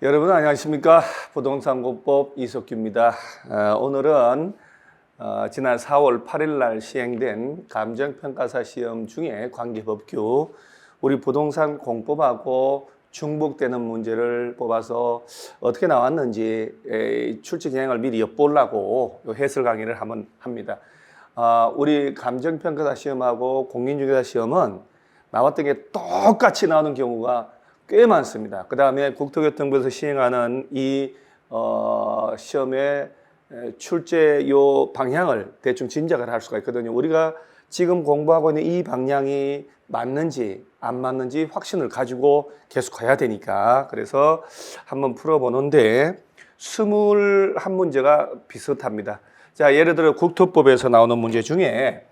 여러분 안녕하십니까? 부동산공법 이석규입니다. 오늘은 지난 4월 8일 날 시행된 감정평가사 시험 중에 관계법규 우리 부동산 공법하고 중복되는 문제를 뽑아서 어떻게 나왔는지 출제 진행을 미리 엿보려고 해설 강의를 한번 합니다. 우리 감정평가사 시험하고 공인중개사 시험은 나왔던 게 똑같이 나오는 경우가 꽤 많습니다. 그 다음에 국토교통부에서 시행하는 이 시험의 출제 요 방향을 대충 짐작을 할 수가 있거든요. 우리가 지금 공부하고 있는 이 방향이 맞는지 안 맞는지 확신을 가지고 계속 가야 되니까. 그래서 한번 풀어보는데 21문제가 비슷합니다. 자, 예를 들어 국토법에서 나오는 문제 중에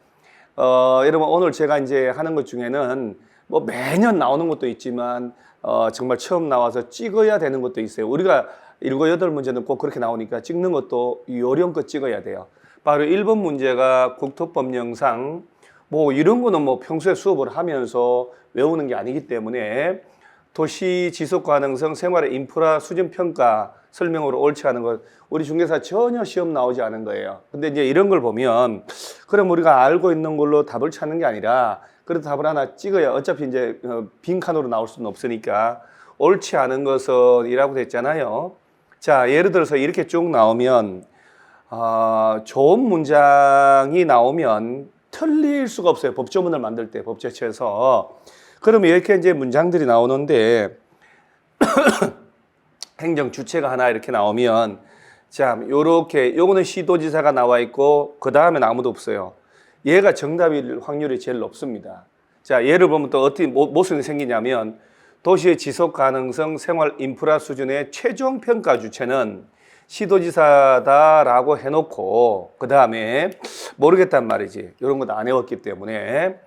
여러분 오늘 제가 이제 하는 것 중에는 뭐 매년 나오는 것도 있지만 정말 처음 나와서 찍어야 되는 것도 있어요. 우리가 7, 8문제는 꼭 그렇게 나오니까 찍는 것도 요령껏 찍어야 돼요. 바로 1번 문제가 국토법령상 뭐 이런 거는 뭐 평소에 수업을 하면서 외우는 게 아니기 때문에 도시 지속 가능성 생활의 인프라 수준 평가 설명으로 옳지 않은 것 우리 중개사 전혀 시험 나오지 않은 거예요. 근데 이제 이런 걸 보면 그럼 우리가 알고 있는 걸로 답을 찾는 게 아니라 그래도 답을 하나 찍어야 어차피 이제 빈칸으로 나올 수는 없으니까 옳지 않은 것은 이라고 됐잖아요. 자, 예를 들어서 이렇게 쭉 나오면 좋은 문장이 나오면 틀릴 수가 없어요. 법조문을 만들 때 법제처에서. 그러면 이렇게 이제 문장들이 나오는데 행정 주체가 하나 이렇게 나오면 자, 요렇게 요거는 시도지사가 나와 있고 그 다음엔 아무도 없어요. 얘가 정답일 확률이 제일 높습니다. 자, 예를 보면 또 어떻게 모습이 생기냐면 도시의 지속 가능성 생활 인프라 수준의 최종 평가 주체는 시도지사다라고 해놓고 그 다음에 모르겠단 말이지. 이런 것도 안 해왔기 때문에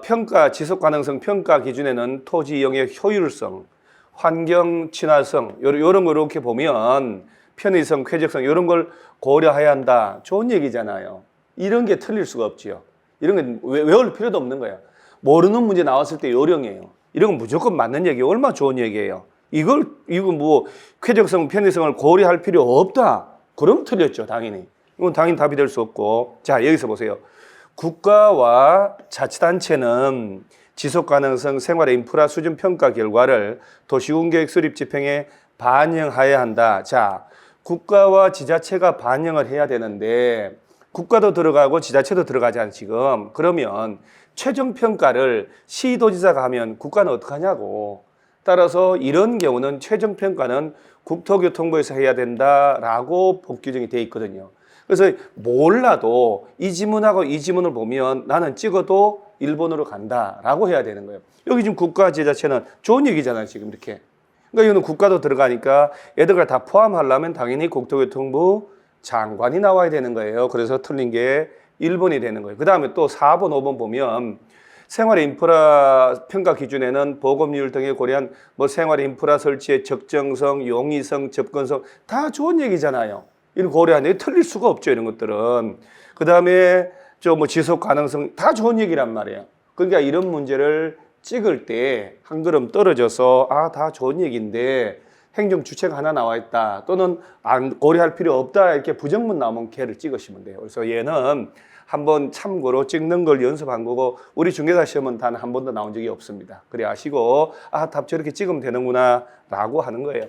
평가 지속 가능성 평가 기준에는 토지 이용의 효율성, 환경 친화성 이런 거 이렇게 보면 편의성, 쾌적성 이런 걸 고려해야 한다. 좋은 얘기잖아요. 이런 게 틀릴 수가 없지요. 이런 게 외울 필요도 없는 거예요. 모르는 문제 나왔을 때 요령이에요. 이런 건 무조건 맞는 얘기예요. 얼마나 좋은 얘기예요. 이거 뭐 쾌적성, 편의성을 고려할 필요 없다. 그럼 틀렸죠, 당연히. 이건 당연히 답이 될 수 없고. 자, 여기서 보세요. 국가와 자치단체는 지속가능성 생활의 인프라 수준 평가 결과를 도시군계획 수립 집행에 반영해야 한다. 자, 국가와 지자체가 반영을 해야 되는데 국가도 들어가고 지자체도 들어가잖아요, 지금. 그러면 최종 평가를 시도지사가 하면 국가는 어떡하냐고. 따라서 이런 경우는 최종 평가는 국토교통부에서 해야 된다라고 법 규정이 돼 있거든요. 그래서 몰라도 이 지문하고 이 지문을 보면 나는 찍어도 1번으로 간다라고 해야 되는 거예요. 여기 지금 국가 지자체는 좋은 얘기잖아요, 지금 이렇게. 그러니까 이거는 국가도 들어가니까 얘들을 다 포함하려면 당연히 국토교통부 장관이 나와야 되는 거예요. 그래서 틀린 게 1번이 되는 거예요. 그 다음에 또 4번, 5번 보면 생활의 인프라 평가 기준에는 보급률 등에 고려한 뭐 생활의 인프라 설치의 적정성, 용이성, 접근성 다 좋은 얘기잖아요. 이런 고려하는데 틀릴 수가 없죠, 이런 것들은. 그 다음에 뭐 지속 가능성 다 좋은 얘기란 말이에요. 그러니까 이런 문제를 찍을 때 한 걸음 떨어져서 다 좋은 얘기인데 행정 주체가 하나 나와 있다 또는 안 고려할 필요 없다 이렇게 부정문 나오면 걔를 찍으시면 돼요. 그래서 얘는 한번 참고로 찍는 걸 연습한 거고 우리 중개사 시험은 단 한 번도 나온 적이 없습니다. 그래 아시고 답 저렇게 찍으면 되는구나 라고 하는 거예요.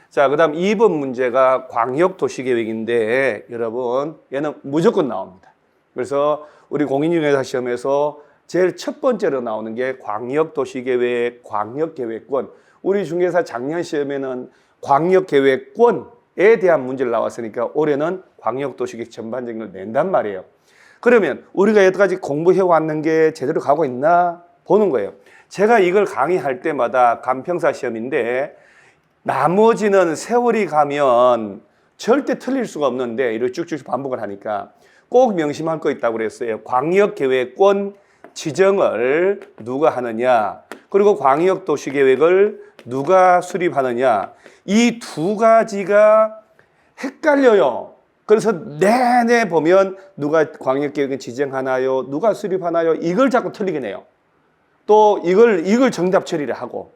자, 그 다음 2번 문제가 광역도시계획인데 여러분 얘는 무조건 나옵니다. 그래서 우리 공인중개사 시험에서 제일 첫 번째로 나오는 게 광역도시계획, 광역계획권. 우리 중개사 작년 시험에는 광역계획권에 대한 문제를 나왔으니까 올해는 광역도시계획 전반적인 걸 낸단 말이에요. 그러면 우리가 여태까지 공부해 왔는 게 제대로 가고 있나 보는 거예요. 제가 이걸 강의할 때마다 감평사 시험인데 나머지는 세월이 가면 절대 틀릴 수가 없는데 이렇게 쭉쭉 반복을 하니까 꼭 명심할 거 있다고 그랬어요. 광역계획권 지정을 누가 하느냐 그리고 광역도시계획을 누가 수립하느냐 이 두 가지가 헷갈려요. 그래서 내내 보면 누가 광역계획을 지정하나요? 누가 수립하나요? 이걸 자꾸 틀리게 해요. 또 이걸 정답 처리를 하고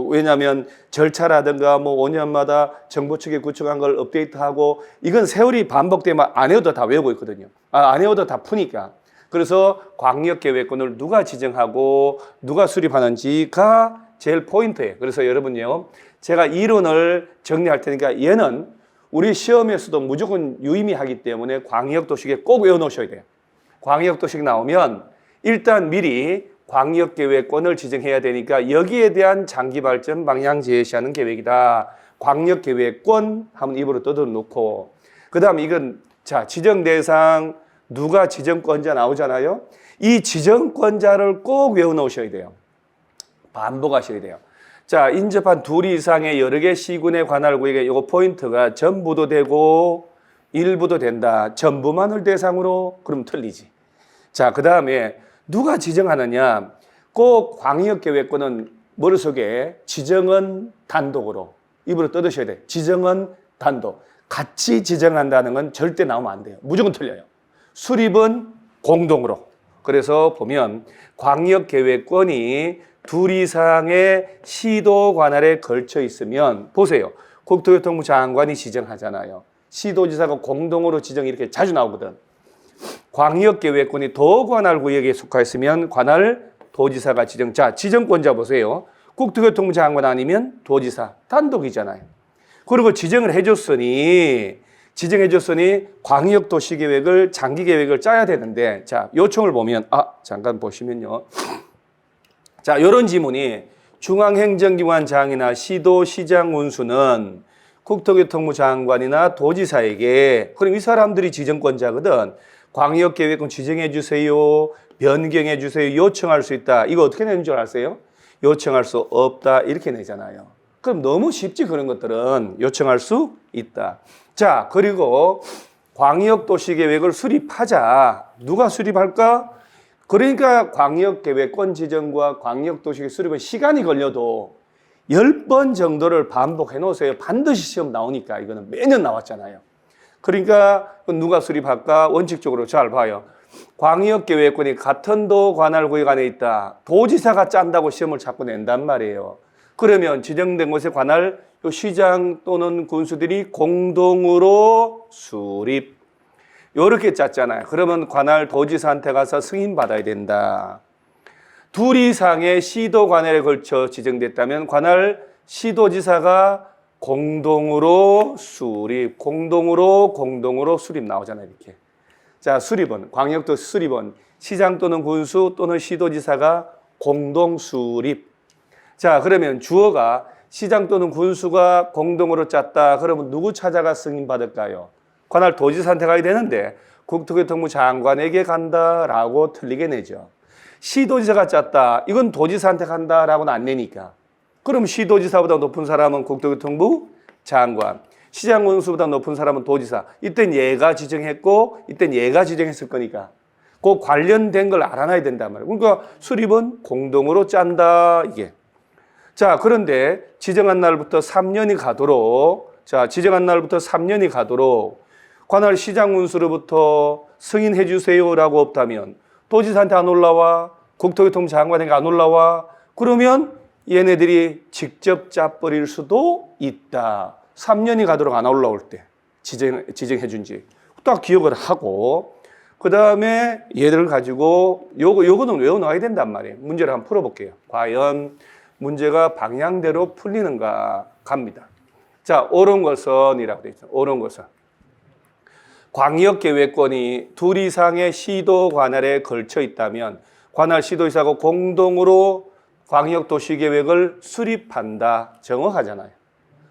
왜냐하면 절차라든가 뭐 5년마다 정부 측에 구축한 걸 업데이트하고 이건 세월이 반복되면 안 해도 다 외우고 있거든요. 안 해도 다 푸니까. 그래서 광역계획권을 누가 지정하고 누가 수립하는지가 제일 포인트예요. 그래서 여러분요, 제가 이론을 정리할 테니까 얘는 우리 시험에서도 무조건 유의미하기 때문에 광역도시계 꼭 외워놓으셔야 돼요. 광역도시계 나오면 일단 미리 광역계획권을 지정해야 되니까 여기에 대한 장기발전 방향 제시하는 계획이다. 광역계획권 하면 입으로 뜯어놓고, 그 다음 이건 자 지정대상 누가 지정권자 나오잖아요. 이 지정권자를 꼭 외워놓으셔야 돼요. 반복하셔야 돼요. 자, 인접한 둘 이상의 여러 개 시군의 관할 구역에 이거 포인트가 전부도 되고 일부도 된다. 전부만을 대상으로 그럼 틀리지. 자, 그 다음에 누가 지정하느냐? 꼭 광역계획권은 머릿속에 지정은 단독으로 입으로 뜯으셔야 돼. 지정은 단독. 같이 지정한다는 건 절대 나오면 안 돼요. 무조건 틀려요. 수립은 공동으로. 그래서 보면 광역계획권이 둘 이상의 시도 관할에 걸쳐 있으면 보세요. 국토교통부 장관이 지정하잖아요. 시도지사가 공동으로 지정 이렇게 자주 나오거든. 광역계획권이 도관할 구역에 속하였으면 관할 도지사가 지정. 자, 지정권자 보세요. 국토교통부 장관 아니면 도지사 단독이잖아요. 그리고 지정을 해줬으니 광역도시계획을 장기계획을 짜야 되는데, 자, 요청을 보면 잠깐 보시면요. 자, 이런 지문이 중앙행정기관장이나 시도, 시장 운수는 국토교통부 장관이나 도지사에게, 그럼 이 사람들이 지정권자거든. 광역계획권 지정해 주세요, 변경해 주세요, 요청할 수 있다. 이거 어떻게 내는 줄 아세요? 요청할 수 없다 이렇게 내잖아요. 그럼 너무 쉽지. 그런 것들은 요청할 수 있다. 자, 그리고 광역도시계획을 수립하자. 누가 수립할까? 그러니까 광역계획권 지정과 광역도시계획 수립은 시간이 걸려도 10번 정도를 반복해 놓으세요. 반드시 시험 나오니까. 이거는 매년 나왔잖아요. 그러니까 누가 수립할까? 원칙적으로 잘 봐요. 광역계획권이 같은 도 관할 구역 안에 있다. 도지사가 짠다고 시험을 자꾸 낸단 말이에요. 그러면 지정된 곳에 관할 시장 또는 군수들이 공동으로 수립. 이렇게 짰잖아요. 그러면 관할 도지사한테 가서 승인받아야 된다. 둘 이상의 시도 관할에 걸쳐 지정됐다면 관할 시도지사가 공동으로 수립, 공동으로 수립 나오잖아요. 이렇게. 자, 수립은, 광역도 수립은 시장 또는 군수 또는 시도지사가 공동 수립. 자, 그러면 주어가 시장 또는 군수가 공동으로 짰다. 그러면 누구 찾아가 승인받을까요? 관할 도지사한테 가야 되는데 국토교통부 장관에게 간다라고 틀리게 내죠. 시도지사가 짰다. 이건 도지사한테 간다라고는 안 내니까. 그럼 시도지사보다 높은 사람은 국토교통부 장관, 시장 군수보다 높은 사람은 도지사. 이땐 얘가 지정했고 이땐 얘가 지정했을 거니까 그 관련된 걸 알아놔야 된단 말이에요. 그러니까 수립은 공동으로 짠다 이게. 자, 그런데 지정한 날부터 3년이 가도록 관할 시장 군수로부터 승인해 주세요라고 없다면 도지사한테 안 올라와, 국토교통부 장관에게 안 올라와. 그러면 얘네들이 직접 짜버릴 수도 있다. 3년이 가도록 안 올라올 때 지정해 준지 딱 기억을 하고, 그 다음에 얘들을 가지고 요거는 외워놔야 된단 말이에요. 문제를 한번 풀어볼게요. 과연 문제가 방향대로 풀리는가 갑니다. 자, 옳은 것은이라고 되어 있죠. 옳은 것은 광역계획권이 둘 이상의 시도 관할에 걸쳐 있다면 관할 시도지사가 공동으로 광역도시계획을 수립한다. 정확하잖아요.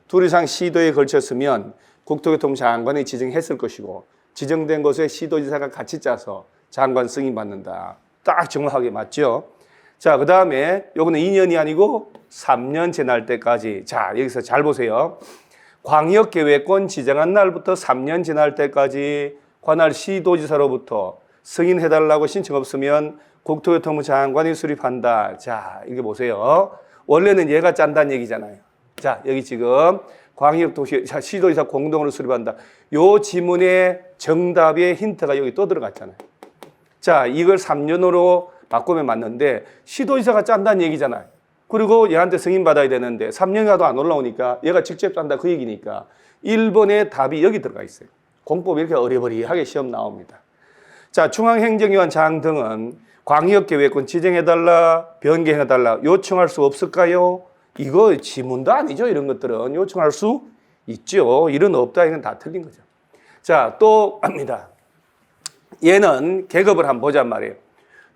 둘 이상 시도에 걸쳤으면 국토교통부 장관이 지정했을 것이고 지정된 곳에 시도지사가 같이 짜서 장관 승인받는다. 딱 정확하게 맞죠? 자, 그 다음에 요거는 2년이 아니고 3년 지날 때까지. 자, 여기서 잘 보세요. 광역계획권 지정한 날부터 3년 지날 때까지 관할 시도지사로부터 승인해달라고 신청 없으면 국토교통부 장관이 수립한다. 자, 이게 보세요. 원래는 얘가 짠다는 얘기잖아요. 자, 여기 지금 광역도시 시도지사 공동으로 수립한다. 요 지문의 정답의 힌트가 여기 또 들어갔잖아요. 자, 이걸 3년으로 바꾸면 맞는데 시도지사가 짠다는 얘기잖아요. 그리고 얘한테 승인받아야 되는데 3년이 가도 안 올라오니까 얘가 직접 딴다 그 얘기니까 1번의 답이 여기 들어가 있어요. 공법이 이렇게 어리버리하게 시험 나옵니다. 자, 중앙행정위원장 등은 광역계획권 지정해달라, 변경해달라 요청할 수 없을까요? 이거 지문도 아니죠. 이런 것들은 요청할 수 있죠. 이런 없다 이건 다 틀린 거죠. 자, 또 합니다. 얘는 계급을 한번 보자 말이에요.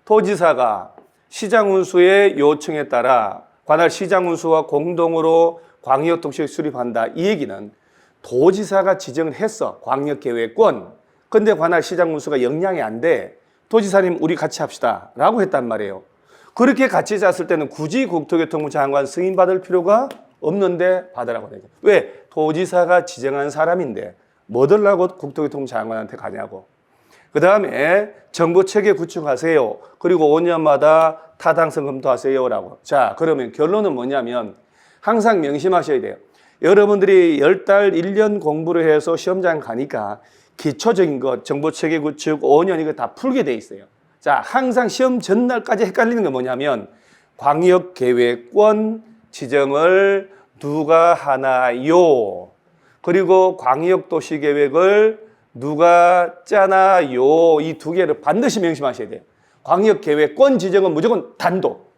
토지사가 시장운수의 요청에 따라 관할 시장운수와 공동으로 광역도시계획 수립한다. 이 얘기는 도지사가 지정을 했어. 광역계획권. 근데 관할 시장운수가 역량이 안 돼. 도지사님 우리 같이 합시다. 라고 했단 말이에요. 그렇게 같이 짰을 때는 굳이 국토교통부 장관 승인받을 필요가 없는데 받으라고 되죠. 왜? 도지사가 지정한 사람인데 뭐 들라고 국토교통부 장관한테 가냐고. 그 다음에 정보체계 구축하세요. 그리고 5년마다 타당성 검토하세요라고. 자, 그러면 결론은 뭐냐면 항상 명심하셔야 돼요. 여러분들이 10달, 1년 공부를 해서 시험장 가니까 기초적인 것, 정보체계 구축 5년 이거 다 풀게 돼 있어요. 자, 항상 시험 전날까지 헷갈리는 게 뭐냐면 광역계획권 지정을 누가 하나요? 그리고 광역도시계획을 누가 짜나요? 이 두 개를 반드시 명심하셔야 돼요. 광역계획권 지정은 무조건 단독,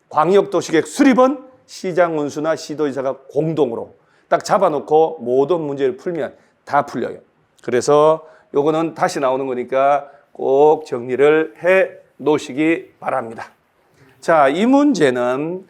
광역도시계획 수립은 시장운수나 시도지사가 공동으로 딱 잡아놓고 모든 문제를 풀면 다 풀려요. 그래서 요거는 다시 나오는 거니까 꼭 정리를 해 놓으시기 바랍니다. 자, 이 문제는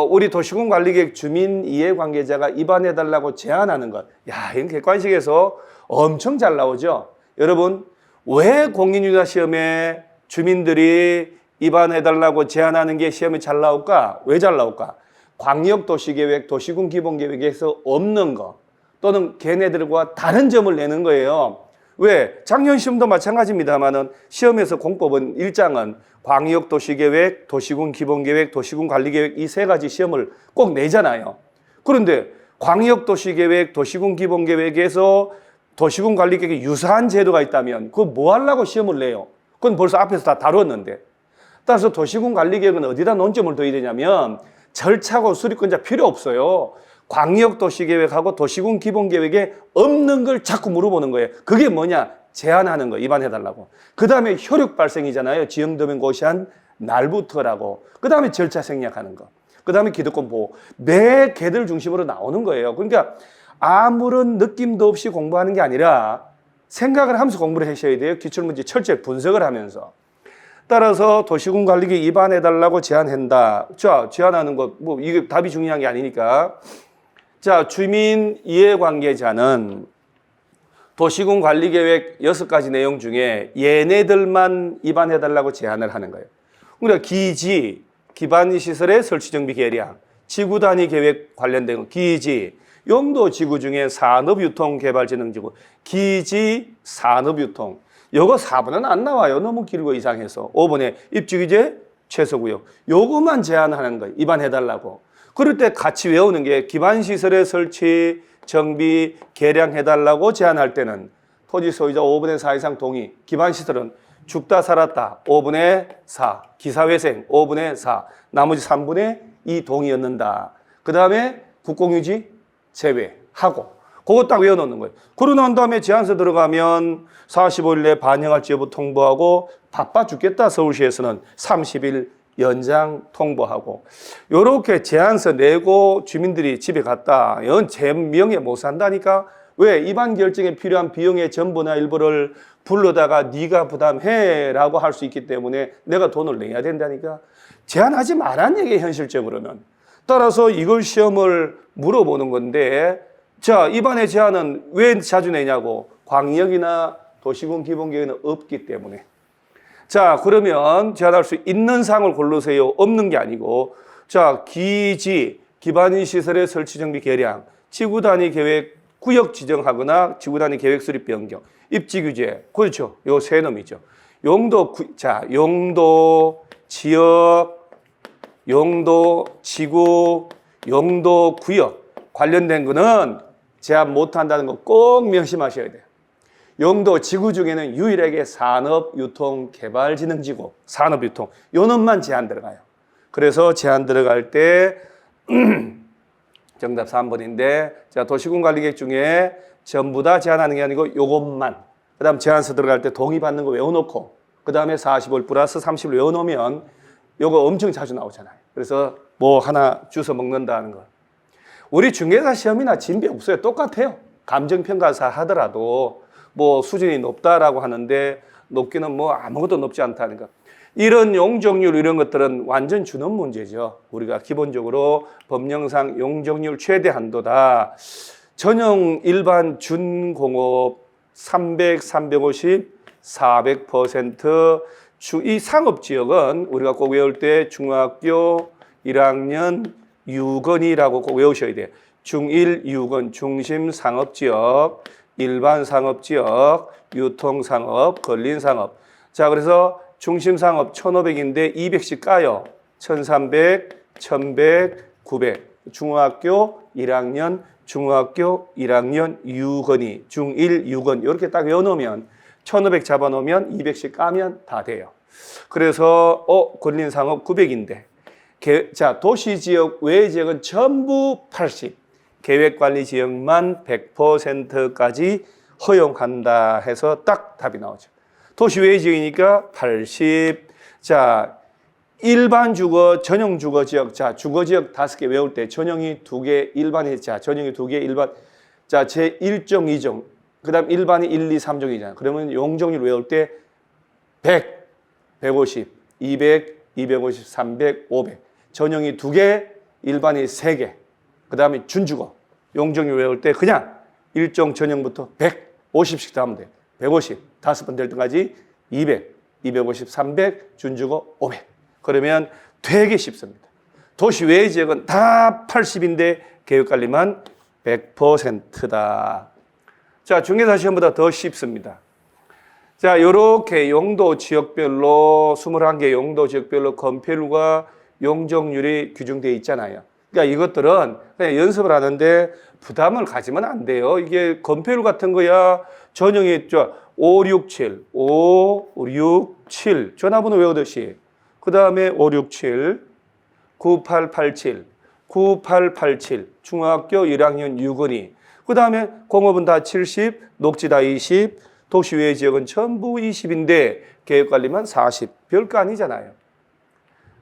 우리 도시군관리계획 주민 이해관계자가 입안해달라고 제안하는 것. 야, 이건 객관식에서 엄청 잘 나오죠. 여러분, 왜 공인중개사 시험에 주민들이 입안해달라고 제안하는 게 시험에 잘 나올까? 왜 잘 나올까? 광역도시계획, 도시군기본계획에서 없는 거 또는 걔네들과 다른 점을 내는 거예요. 왜? 작년 시험도 마찬가지입니다만은 시험에서 공법은 1장은 광역도시계획, 도시군기본계획, 도시군관리계획 이 세 가지 시험을 꼭 내잖아요. 그런데 광역도시계획, 도시군기본계획에서 도시군관리계획에 유사한 제도가 있다면 그거 뭐 하려고 시험을 내요? 그건 벌써 앞에서 다 다뤘는데. 따라서 도시군관리계획은 어디다 논점을 둬야 되냐면 절차고 수립권자 필요 없어요. 광역도시계획하고 도시군기본계획에 없는 걸 자꾸 물어보는 거예요. 그게 뭐냐? 제안하는 거, 입안해달라고. 그 다음에 효력 발생이잖아요. 지형도면 고시한 날부터라고. 그 다음에 절차 생략하는 거. 그 다음에 기득권 보호. 매 개들 중심으로 나오는 거예요. 그러니까 아무런 느낌도 없이 공부하는 게 아니라 생각을 하면서 공부를 하셔야 돼요. 기출문제 철저히 분석을 하면서. 따라서 도시군관리계획 입안해달라고 제안한다. 자, 제안하는 것, 뭐 이게 답이 중요한 게 아니니까. 자, 주민 이해관계자는 도시군관리계획 6가지 내용 중에 얘네들만 입안해달라고 제안을 하는 거예요. 그러니까 기지, 기반시설의 설치정비 계량, 지구단위 계획 관련된 거, 기지, 용도 지구 중에 산업유통개발진흥지구, 기지, 산업유통. 요거 4번은 안 나와요. 너무 길고 이상해서. 5번에 입지규제, 최소구역. 요거만 제안하는 거예요. 입안해달라고. 그럴 때 같이 외우는 게 기반시설의 설치, 정비, 개량해달라고 제안할 때는 토지 소유자 5분의 4 이상 동의, 기반시설은 죽다 살았다 5분의 4, 기사회생 5분의 4, 나머지 3분의 2 동의 얻는다. 그 다음에 국공유지 제외하고 그거 딱 외워놓는 거예요. 그러고 난 다음에 제안서 들어가면 45일 내에 반영할지 여부 통보하고 바빠 죽겠다 서울시에서는 30일 연장 통보하고 요렇게 제안서 내고 주민들이 집에 갔다. 이건 제 명예 못 산다니까. 왜? 입안 결정에 필요한 비용의 전부나 일부를 불러다가 네가 부담해라고 할 수 있기 때문에 내가 돈을 내야 된다니까. 제안하지 말란 얘기예요, 현실적으로는. 따라서 이걸 시험을 물어보는 건데 자, 입안의 제안은 왜 자주 내냐고. 광역이나 도시군 기본계획은 없기 때문에. 자, 그러면 제안할 수 있는 사항을 고르세요. 없는 게 아니고. 자, 기지, 기반인 시설의 설치 정비 개량, 지구 단위 계획 구역 지정하거나 지구 단위 계획 수립 변경, 입지 규제. 그렇죠. 요 세 놈이죠. 용도 용도 지역, 용도 지구, 용도 구역 관련된 거는 제안 못 한다는 거 꼭 명심하셔야 돼요. 용도 지구 중에는 유일하게 산업유통개발진흥지구, 산업유통, 요 놈만 제한 들어가요. 그래서 제한 들어갈 때 정답 3번인데, 자, 도시군관리계획 중에 전부 다 제한하는 게 아니고 요것만, 그 다음 제한서 들어갈 때 동의받는 거 외워놓고, 그 다음에 45일 플러스 30을 외워놓으면 요거 엄청 자주 나오잖아요. 그래서 뭐 하나 주워 먹는다는 거. 우리 중개사 시험이나 진배 없어요. 똑같아요. 감정평가사 하더라도 뭐 수준이 높다라고 하는데 높기는 뭐 아무것도 높지 않다니까. 이런 용적률 이런 것들은 완전 준원 문제죠. 우리가 기본적으로 법령상 용적률 최대 한도다. 전용 일반 준공업 300, 350, 400%. 이 상업지역은 우리가 꼭 외울 때 중학교 1학년 6원이라고 꼭 외우셔야 돼요. 중1 6원, 중심 상업지역, 일반 상업지역, 유통상업, 근린상업. 자, 그래서 중심 상업 1,500인데 200씩 까요. 1,300, 1,100, 900. 중학교 1학년 6원이 중1 6원 이렇게 딱 외워놓으면 1,500 잡아놓으면 200씩 까면 다 돼요. 그래서 근린상업 900인데 자, 도시지역 외 지역은 전부 80, 계획관리지역만 100%까지 허용한다 해서 딱 답이 나오죠. 도시 외 지역이니까 80. 자, 일반 주거, 전용 주거 지역. 자, 주거 지역 5개 외울 때 전용이 2개, 일반이 자, 전용이 2개, 일반. 자, 제 1종, 2종. 그다음 일반이 1, 2, 3종이잖아. 그러면 용적률 외울 때 100, 150, 200, 250, 300, 500. 전용이 2개, 일반이 3개. 그다음에 준주거. 용적률 외울 때 그냥 일종 전용부터 150씩 다 하면 돼. 150, 5번 될 때까지 200, 250, 300, 준주거 500. 그러면 되게 쉽습니다. 도시 외 지역은 다 80인데 계획관리만 100%다. 자, 중개사 시험보다 더 쉽습니다. 자, 이렇게 용도 지역별로 21개 용도 지역별로 건폐율과 용적률이 규정되어 있잖아요. 그러니까 이것들은 그냥 연습을 하는데 부담을 가지면 안 돼요. 이게 건폐율 같은 거야 전형이 있죠. 567, 567 전화번호 외우듯이. 그 다음에 567, 9887, 9887 중학교 1학년 6원이. 그 다음에 공업은 다 70, 녹지 다 20, 도시 외 지역은 전부 20인데 계획관리만 40. 별거 아니잖아요.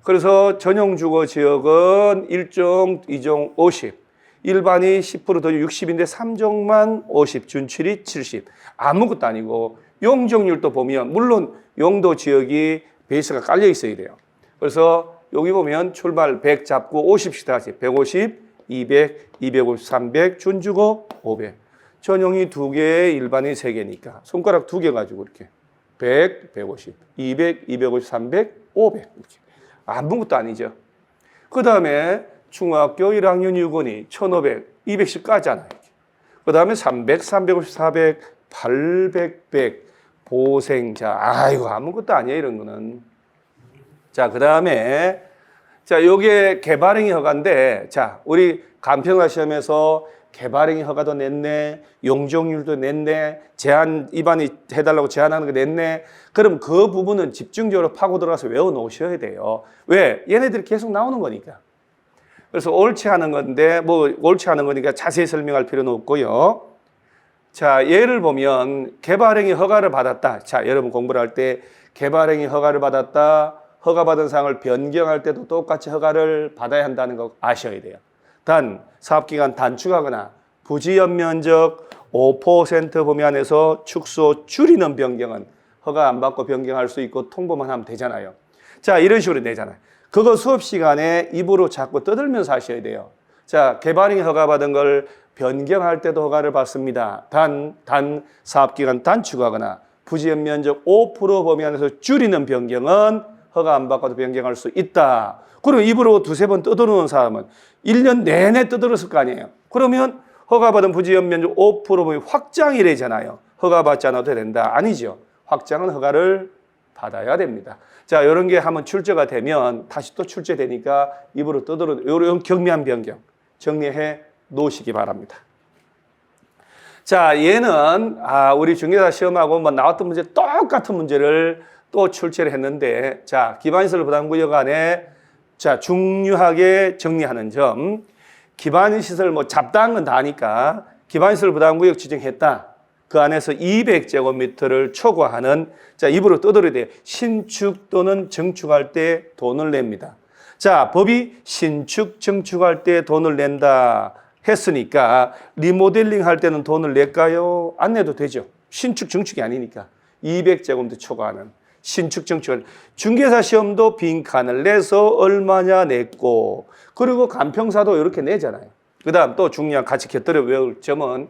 그래서 전용주거 지역은 1종, 2종 50, 일반이 10% 더 60인데 3종만 50, 준출이 70. 아무것도 아니고 용적률도 보면 물론 용도 지역이 베이스가 깔려 있어야 돼요. 그래서 여기 보면 출발 100 잡고 50씩 다 같이 150, 200, 250, 300, 준주거 500. 전용이 2개, 일반이 3개니까 손가락 2개 가지고 이렇게 100, 150, 200, 250, 300, 500 이렇게. 아무것도 아니죠. 그 다음에 중학교 1학년 6원이 1,500, 200씩 까잖아요. 그 다음에 300, 350, 400, 800, 100, 보생자. 아이고, 아무것도 아니에요, 이런 거는. 자, 그 다음에, 자, 요게 개발행위 허가인데, 자, 우리 간평가 시험에서 개발행위 허가도 냈네, 용적률도 냈네, 제한, 입안이 해달라고 제한하는 거 냈네. 그럼 그 부분은 집중적으로 파고 들어가서 외워 놓으셔야 돼요. 왜? 얘네들이 계속 나오는 거니까. 그래서 옳지 않은 건데, 뭐, 옳지 않은 거니까 자세히 설명할 필요는 없고요. 자, 예를 보면, 개발행위 허가를 받았다. 자, 여러분 공부를 할 때, 개발행위 허가를 받았다. 허가받은 사항을 변경할 때도 똑같이 허가를 받아야 한다는 거 아셔야 돼요. 단, 사업기간 단축하거나 부지연면적 5% 범위 안에서 축소 줄이는 변경은 허가 안 받고 변경할 수 있고 통보만 하면 되잖아요. 자, 이런 식으로 되잖아요. 그거 수업 시간에 입으로 자꾸 떠들면서 하셔야 돼요. 자, 개발행위 허가받은 걸 변경할 때도 허가를 받습니다. 단 사업기간 단축하거나 부지연면적 5% 범위 안에서 줄이는 변경은 허가 안 받고도 변경할 수 있다. 그럼 입으로 2-3번 떠들어놓은 사람은 1년 내내 떠들었을 거 아니에요. 그러면 허가받은 부지연면적 5% 범위 확장이래잖아요. 허가받지 않아도 된다. 아니죠. 확장은 허가를 받아야 됩니다. 자, 이런 게 한번 출제가 되면 다시 또 출제되니까 입으로 떠들어 이런 경미한 변경 정리해 놓으시기 바랍니다. 자, 얘는 우리 중개사 시험하고 뭐 나왔던 문제 똑같은 문제를 또 출제를 했는데, 자, 기반시설 부담구역 안에 자, 중요하게 정리하는 점. 기반시설 뭐 잡다한 건 다 아니까 기반시설 부담구역 지정했다. 그 안에서 200제곱미터를 초과하는, 자, 입으로 떠들어야 돼요. 신축 또는 증축할 때 돈을 냅니다. 자, 법이 신축, 증축할 때 돈을 낸다 했으니까 리모델링 할 때는 돈을 낼까요? 안 내도 되죠. 신축, 증축이 아니니까. 200제곱미터 초과하는 신축, 증축을. 중개사 시험도 빈칸을 내서 얼마냐 냈고, 그리고 간평사도 이렇게 내잖아요. 그 다음 또 중요한 같이 곁들여 외울 점은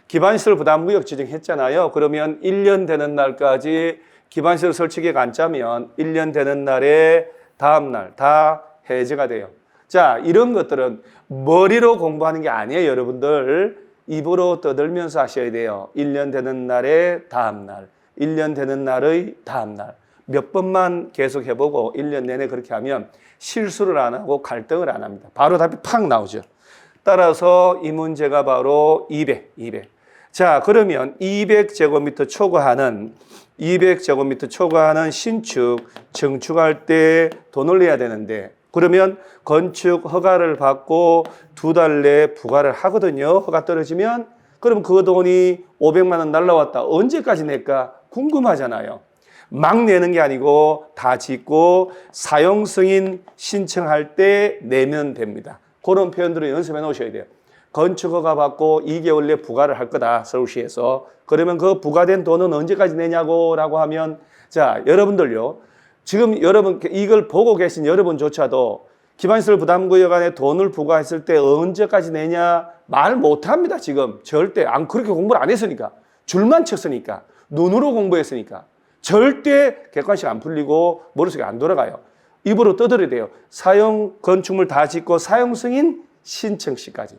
기반시설 부담구역 지정했잖아요. 그러면 1년 되는 날까지 기반시설 설치계획 안 짜면 1년 되는 날에 다음 날 다 해제가 돼요. 자, 이런 것들은 머리로 공부하는 게 아니에요, 여러분들. 입으로 떠들면서 하셔야 돼요. 1년 되는 날에 다음 날, 1년 되는 날의 다음 날. 몇 번만 계속 해보고 1년 내내 그렇게 하면 실수를 안 하고 갈등을 안 합니다. 바로 답이 팍 나오죠. 따라서 이 문제가 바로 200. 자, 그러면 200제곱미터 초과하는 신축, 증축할 때 돈을 내야 되는데, 그러면 건축 허가를 받고 2달 내에 부과를 하거든요. 허가 떨어지면. 그럼 그 돈이 500만 원 날라왔다. 언제까지 낼까? 궁금하잖아요. 막 내는 게 아니고 다 짓고 사용 승인 신청할 때 내면 됩니다. 그런 표현들을 연습해 놓으셔야 돼요. 건축허가 받고 2개월 내에 부과를 할 거다, 서울시에서. 그러면 그 부과된 돈은 언제까지 내냐고 라고 하면, 자, 여러분들요, 지금 여러분 이걸 보고 계신 여러분조차도 기반시설 부담구역 안에 돈을 부과했을 때 언제까지 내냐 말 못합니다. 지금 절대. 안 그렇게 공부를 안 했으니까, 줄만 쳤으니까, 눈으로 공부했으니까 절대 객관식 안 풀리고 머릿속에 안 돌아가요. 입으로 떠들어야 돼요. 사용 건축물 다 짓고 사용 승인 신청 시까지.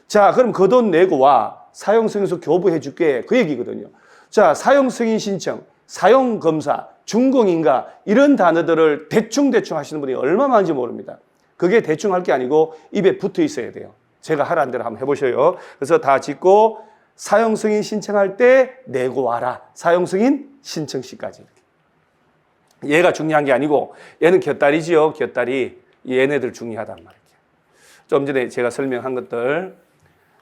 자, 그럼 그 돈 내고 와. 사용 승인서 교부해 줄게. 그 얘기거든요. 자, 사용 승인 신청, 사용 검사, 준공인가 이런 단어들을 대충 하시는 분이 얼마 많은지 모릅니다. 그게 대충 할 게 아니고 입에 붙어 있어야 돼요. 제가 하라는 대로 한번 해보셔요. 그래서 다 짓고 사용 승인 신청할 때 내고 와라. 사용 승인 신청 시까지. 얘가 중요한 게 아니고 얘는 곁다리지요. 곁다리. 얘네들 중요하단 말이에요. 좀 전에 제가 설명한 것들.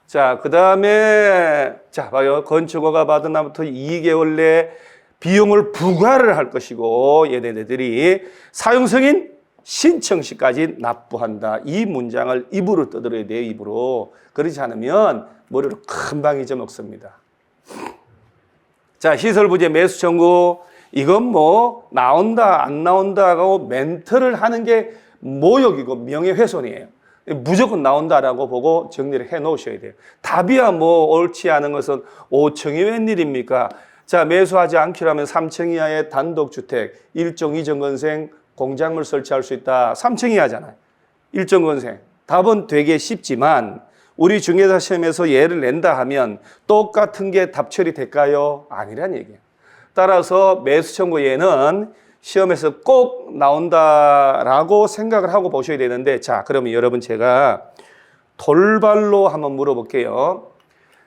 자, 그 다음에 자, 봐요. 건축허가 받은 날부터 2개월 내에 비용을 부과를 할 것이고 얘네들이 사용 승인 신청 시까지 납부한다. 이 문장을 입으로 떠들어야 돼요. 입으로. 그렇지 않으면 머리로 금방 잊어먹습니다. 자, 시설부재 매수 청구. 이건 뭐 나온다 안 나온다 하고 멘트를 하는 게 모욕이고 명예훼손이에요. 무조건 나온다라고 보고 정리를 해 놓으셔야 돼요. 답이야 뭐 옳지 않은 것은 5층이 웬일입니까? 자, 매수하지 않기라면 3층 이하의 단독주택, 1종 2종 건생 공작물 설치할 수 있다. 3층 이하잖아요. 1종 건생. 답은 되게 쉽지만 우리 중개사 시험에서 예를 낸다 하면 똑같은 게 답 처리될까요? 아니란 얘기예요. 따라서 매수 청구 예는 시험에서 꼭 나온다라고 생각을 하고 보셔야 되는데, 자, 그러면 여러분 제가 돌발로 한번 물어볼게요.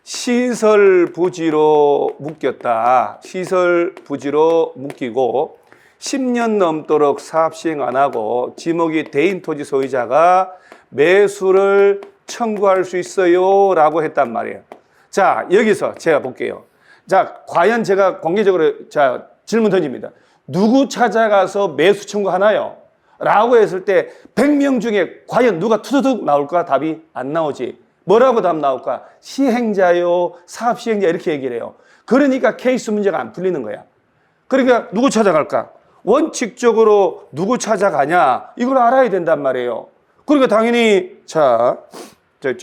시설 부지로 묶였다. 시설 부지로 묶이고 10년 넘도록 사업 시행 안 하고 지목이 대인 토지 소유자가 매수를 청구할 수 있어요 라고 했단 말이에요. 자, 여기서 제가 볼게요. 자, 과연 제가 공개적으로 자 질문 던집니다. 누구 찾아가서 매수 청구하나요? 라고 했을 때 100명 중에 과연 누가 투두둑 나올까? 답이 안 나오지. 뭐라고 답 나올까? 시행자요, 사업 시행자 이렇게 얘기를 해요. 그러니까 케이스 문제가 안 풀리는 거야. 그러니까 누구 찾아갈까? 원칙적으로 누구 찾아가냐? 이걸 알아야 된단 말이에요. 그러니까 당연히 자,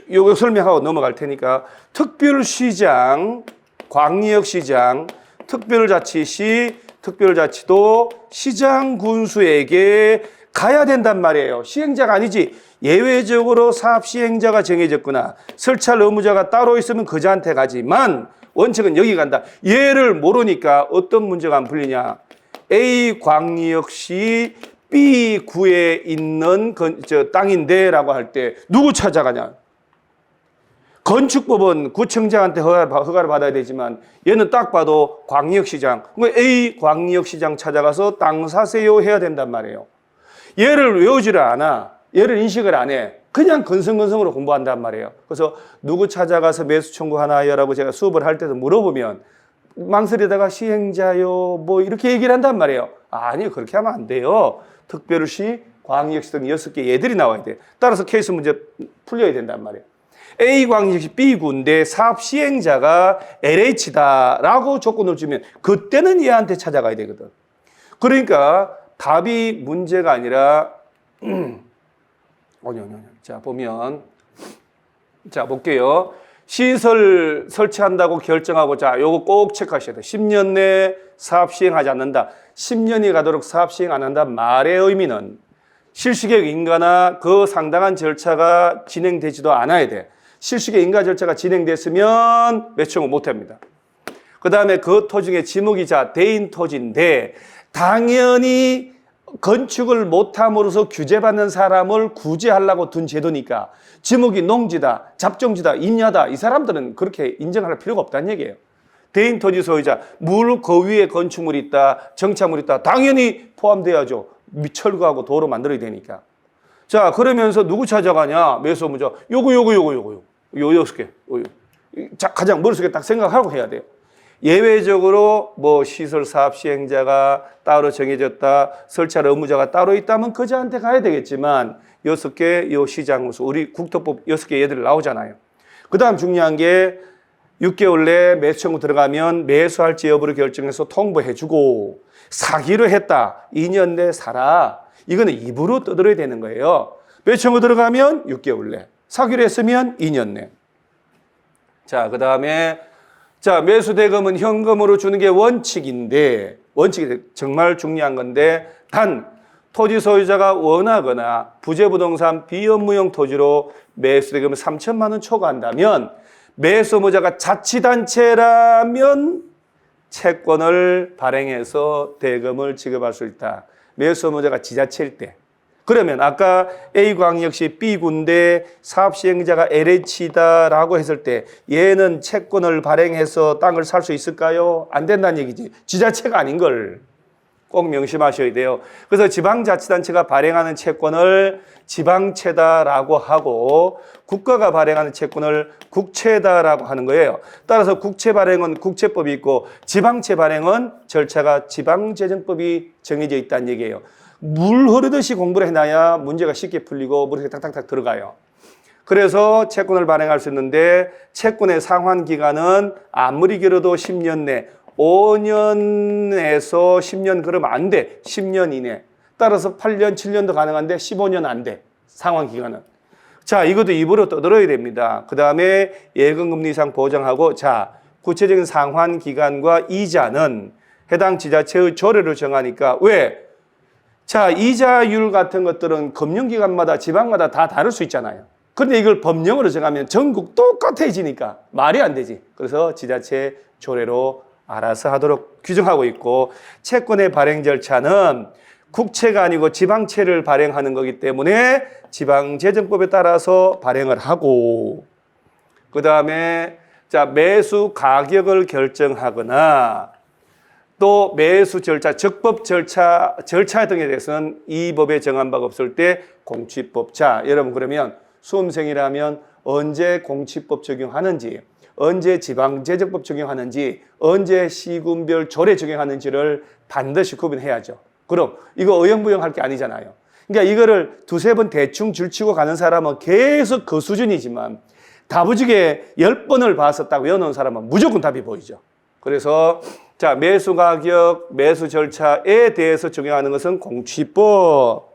요거 설명하고 넘어갈 테니까 특별시장, 광역시장, 특별자치시, 특별자치도 시장 군수에게 가야 된단 말이에요. 시행자가 아니지. 예외적으로 사업 시행자가 정해졌거나 설치할 의무자가 따로 있으면 그자한테 가지만 원칙은 여기 간다. 얘를 모르니까 어떤 문제가 안 풀리냐. A 광역시 B 구에 있는 땅인데 라고 할 때 누구 찾아가냐. 건축법은 구청장한테 허가를 받아야 되지만 얘는 딱 봐도 광역시장. A 광역시장 찾아가서 땅 사세요 해야 된단 말이에요. 얘를 외우지를 않아. 얘를 인식을 안 해. 그냥 건성건성으로 공부한단 말이에요. 그래서 누구 찾아가서 매수 청구하나요라고 제가 수업을 할 때도 물어보면 망설이다가 시행자요 뭐 이렇게 얘기를 한단 말이에요. 아니요, 그렇게 하면 안 돼요. 특별시, 광역시 등 6개 얘들이 나와야 돼. 따라서 케이스 문제 풀려야 된단 말이에요. A광역시 B군데 사업 시행자가 LH다라고 조건을 주면 그때는 얘한테 찾아가야 되거든. 그러니까 답이 문제가 아니라 자 보면 자 볼게요. 시설 설치한다고 결정하고 자 요거 꼭 체크하셔야 돼요. 10년 내에 사업 시행하지 않는다. 10년이 가도록 사업 시행 안 한다 말의 의미는 실시계획 인가나 그 상당한 절차가 진행되지도 않아야 돼. 실시계획 인가 절차가 진행됐으면 매칭을 못합니다. 그 다음에 그 토지 중에 지목이자 대인 토지인데 당연히 건축을 못함으로써 규제받는 사람을 구제하려고 둔 제도니까 지목이 농지다, 잡종지다, 임야다 이 사람들은 그렇게 인정할 필요가 없다는 얘기예요. 대인 토지 소유자, 물 그 위에 건축물이 있다, 정차물이 있다 당연히 포함돼야죠. 철거하고 도로 만들어야 되니까. 자 그러면서 누구 찾아가냐? 매수 업무자 요거 6개. 자 가장 머릿속에 딱 생각하고 해야 돼요. 예외적으로 뭐 시설 사업 시행자가 따로 정해졌다, 설치할 의무자가 따로 있다면 그자한테 가야 되겠지만 6개 요 시장으로서 우리 국토법 6개 얘들 나오잖아요. 그 다음 중요한 게 6개월 내에 매수 청구 들어가면 매수할지 여부를 결정해서 통보해주고 사기로 했다. 2년 내 사라. 이거는 입으로 떠들어야 되는 거예요. 매수 청구 들어가면 6개월 내. 사기로 했으면 2년 내. 자, 그 다음에 자, 매수 대금은 현금으로 주는 게 원칙인데 원칙이 정말 중요한 건데 단 토지 소유자가 원하거나 부재부동산 비업무용 토지로 매수 대금을 3천만 원 초과한다면 매수 의무자가 자치단체라면 채권을 발행해서 대금을 지급할 수 있다. 매수 의무자가 지자체일 때. 그러면 아까 A광역시 B군데 사업시행자가 LH다라고 했을 때 얘는 채권을 발행해서 땅을 살 수 있을까요? 안 된다는 얘기지. 지자체가 아닌 걸 꼭 명심하셔야 돼요. 그래서 지방자치단체가 발행하는 채권을 지방채다라고 하고 국가가 발행하는 채권을 국채다라고 하는 거예요. 따라서 국채 발행은 국채법이 있고 지방채 발행은 절차가 지방재정법이 정해져 있다는 얘기예요. 물 흐르듯이 공부를 해놔야 문제가 쉽게 풀리고 물이 탁탁탁 들어가요. 그래서 채권을 발행할 수 있는데 채권의 상환 기간은 아무리 길어도 10년 내 5년에서 10년 그러면 안 돼. 10년 이내. 따라서 8년, 7년도 가능한데 15년 안 돼. 상환 기간은. 자, 이것도 입으로 떠들어야 됩니다. 그 다음에 예금금리 이상 보장하고 자, 구체적인 상환 기간과 이자는 해당 지자체의 조례로 정하니까 왜? 자, 이자율 같은 것들은 금융기관마다 지방마다 다 다를 수 있잖아요. 그런데 이걸 법령으로 정하면 전국 똑같아지니까 말이 안 되지. 그래서 지자체 조례로 알아서 하도록 규정하고 있고 채권의 발행 절차는 국채가 아니고 지방채를 발행하는 거기 때문에 지방재정법에 따라서 발행을 하고 그 다음에 자 매수 가격을 결정하거나 또 매수 절차, 적법 절차 등에 대해서는 이 법에 정한 바가 없을 때 공취법. 자, 여러분 그러면 수험생이라면 언제 공취법 적용하는지, 언제 지방재정법 적용하는지, 언제 시군별 조례 적용하는지를 반드시 구분해야죠. 그럼 이거 어영부영 할 게 아니잖아요. 그러니까 이거를 두세 번 대충 줄치고 가는 사람은 계속 그 수준이지만 다부지게 10번을 봐서 딱 외워놓은 사람은 무조건 답이 보이죠. 그래서 자, 매수 가격, 매수 절차에 대해서 적용하는 것은 공취법.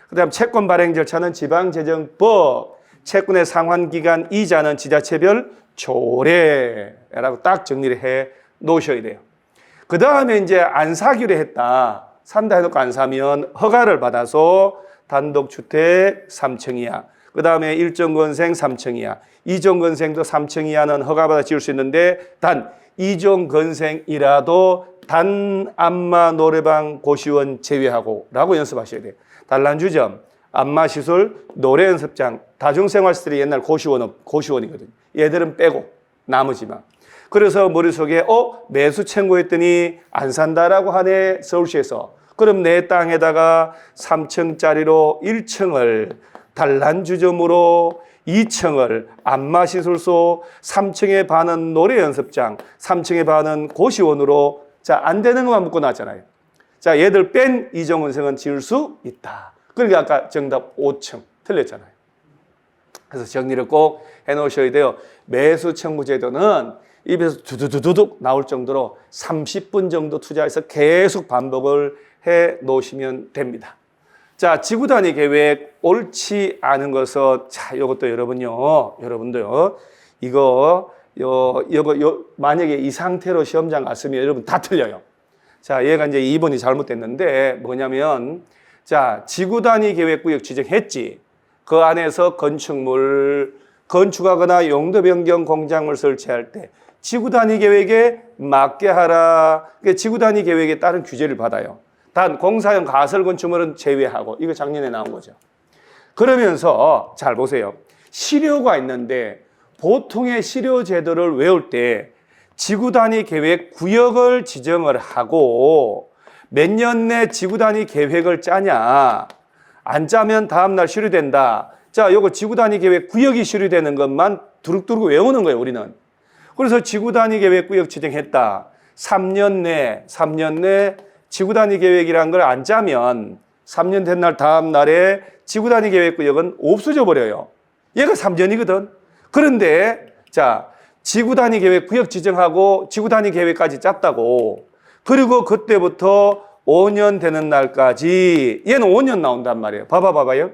그 다음 채권 발행 절차는 지방재정법. 채권의 상환기간 이자는 지자체별 조례라고 딱 정리를 해 놓으셔야 돼요. 그 다음에 이제 안 사기로 했다. 산다 해놓고 안 사면 허가를 받아서 단독주택 3층 이하. 그 다음에 1종건생 3층 이하. 2종건생도 3층 이하는 허가받아 지을 수 있는데 단 2종건생이라도 단 안마 노래방 고시원 제외하고 라고 연습하셔야 돼요. 단란주점, 안마시설, 노래연습장, 다중생활시설이 옛날 고시원이거든요. 얘들은 빼고 나머지만. 그래서 머릿속에 매수 청구했더니 안 산다라고 하네 서울시에서 그럼 내 땅에다가 3층짜리로 1층을 단란주점으로 2층을 안마시술소, 3층에 반은 노래 연습장, 3층에 반은 고시원으로 자, 안 되는 것만 묻고 나왔잖아요. 자, 얘들 뺀 이종원생은 지을 수 있다. 그러니까 아까 정답 5층 틀렸잖아요. 그래서 정리를 꼭 해놓으셔야 돼요. 매수 청구제도는 입에서 두두두둑 나올 정도로 30분 정도 투자해서 계속 반복을 해 놓으시면 됩니다. 자, 지구단위 계획 옳지 않은 것은 자, 요것도 여러분도요. 이거 만약에 이 상태로 시험장 갔으면 여러분 다 틀려요. 자, 얘가 이제 2번이 잘못됐는데 뭐냐면 자, 지구단위 계획구역 지정했지. 그 안에서 건축물 건축하거나 용도 변경 공작물 설치할 때 지구단위 계획에 맞게 하라. 그러니까 지구단위 계획에 따른 규제를 받아요. 단 공사용 가설 건축물은 제외하고 이거 작년에 나온 거죠. 그러면서 잘 보세요. 실효가 있는데 보통의 실효 제도를 외울 때 지구단위 계획 구역을 지정을 하고 몇 년 내 지구단위 계획을 짜냐. 안 짜면 다음날 실효된다. 자, 요거 지구단위 계획 구역이 실효되는 것만 두룩두룩 외우는 거예요, 우리는. 그래서 지구단위 계획 구역 지정했다. 3년 내 지구단위 계획이라는 걸 안 짜면 3년 된 날 다음 날에 지구단위 계획 구역은 없어져 버려요. 얘가 3년이거든. 그런데 자, 지구단위 계획 구역 지정하고 지구단위 계획까지 짰다고. 그리고 그때부터 5년 되는 날까지 얘는 5년 나온단 말이에요. 봐봐요.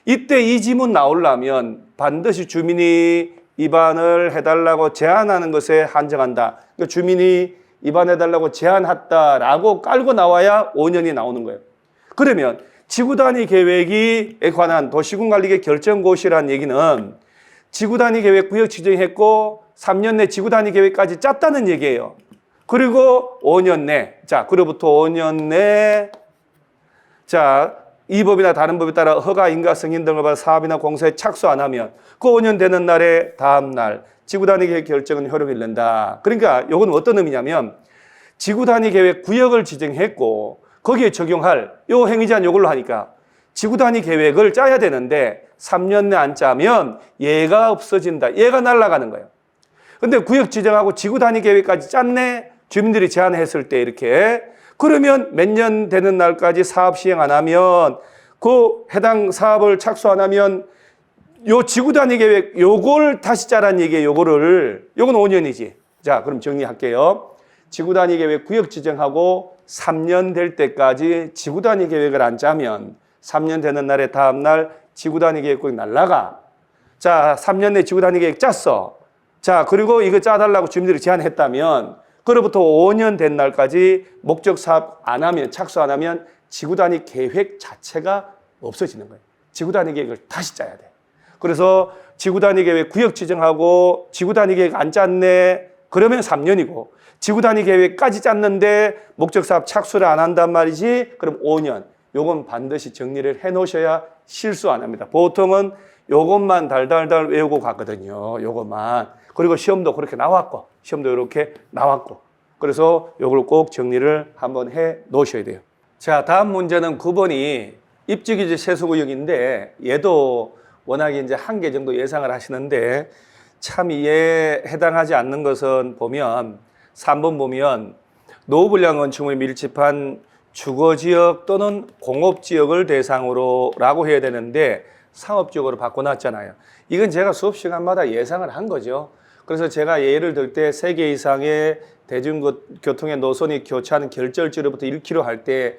이때 이 지문 나오려면 반드시 주민이 입안을 해달라고 제안하는 것에 한정한다. 그러니까 주민이 입안해달라고 제안했다라고 깔고 나와야 5년이 나오는 거예요. 그러면 지구단위 계획에 관한 도시군관리계 결정고시라는 얘기는 지구단위 계획 구역 지정했고 3년 내 지구단위 계획까지 짰다는 얘기예요. 그리고 5년 내, 자, 그로부터 5년 내, 자, 이 법이나 다른 법에 따라 허가, 인가, 승인 등을 받아 사업이나 공사에 착수 안 하면 그 5년 되는 날에 다음 날 지구단위 계획 결정은 효력을 잃는다. 그러니까 요건 어떤 의미냐면 지구단위 계획 구역을 지정했고 거기에 적용할 요 행위자는 요걸로 하니까 지구단위 계획을 짜야 되는데 3년 내 안 짜면 얘가 없어진다. 얘가 날아가는 거예요. 근데 구역 지정하고 지구단위 계획까지 짰네? 주민들이 제안했을 때 이렇게 그러면 몇 년 되는 날까지 사업 시행 안 하면 그 해당 사업을 착수 안 하면 요 지구단위 계획 요걸 다시 짜란 얘기예요. 요건 5년이지. 자, 그럼 정리할게요. 지구단위 계획 구역 지정하고 3년 될 때까지 지구단위 계획을 안 짜면 3년 되는 날에 다음 날 지구단위 계획구역 날라가. 자, 3년 내 지구단위 계획 짰어. 자, 그리고 이거 짜달라고 주민들이 제안했다면 그로부터 5년 된 날까지 목적 사업 안 하면, 착수 안 하면 지구단위 계획 자체가 없어지는 거예요. 지구단위 계획을 다시 짜야 돼. 그래서 지구단위 계획 구역 지정하고 지구단위 계획 안 짰네. 그러면 3년이고 지구단위 계획까지 짰는데 목적 사업 착수를 안 한단 말이지. 그럼 5년. 요건 반드시 정리를 해 놓으셔야 실수 안 합니다. 보통은 요것만 달달달 외우고 가거든요. 요것만. 그리고 시험도 그렇게 나왔고, 시험도 이렇게 나왔고. 그래서 요걸 꼭 정리를 한번 해 놓으셔야 돼요. 자, 다음 문제는 9번이 입지기지 세수구역인데 얘도 워낙에 이제 한 개 정도 예상을 하시는데 참 이에 해당하지 않는 것은 보면 3번 보면 노후불량 건축물이 밀집한 주거지역 또는 공업지역을 대상으로 라고 해야 되는데 상업지역으로 바꿔놨잖아요. 이건 제가 수업 시간마다 예상을 한 거죠. 그래서 제가 예를 들 때 3개 이상의 대중교통의 노선이 교차하는 결절지로부터 1km 할 때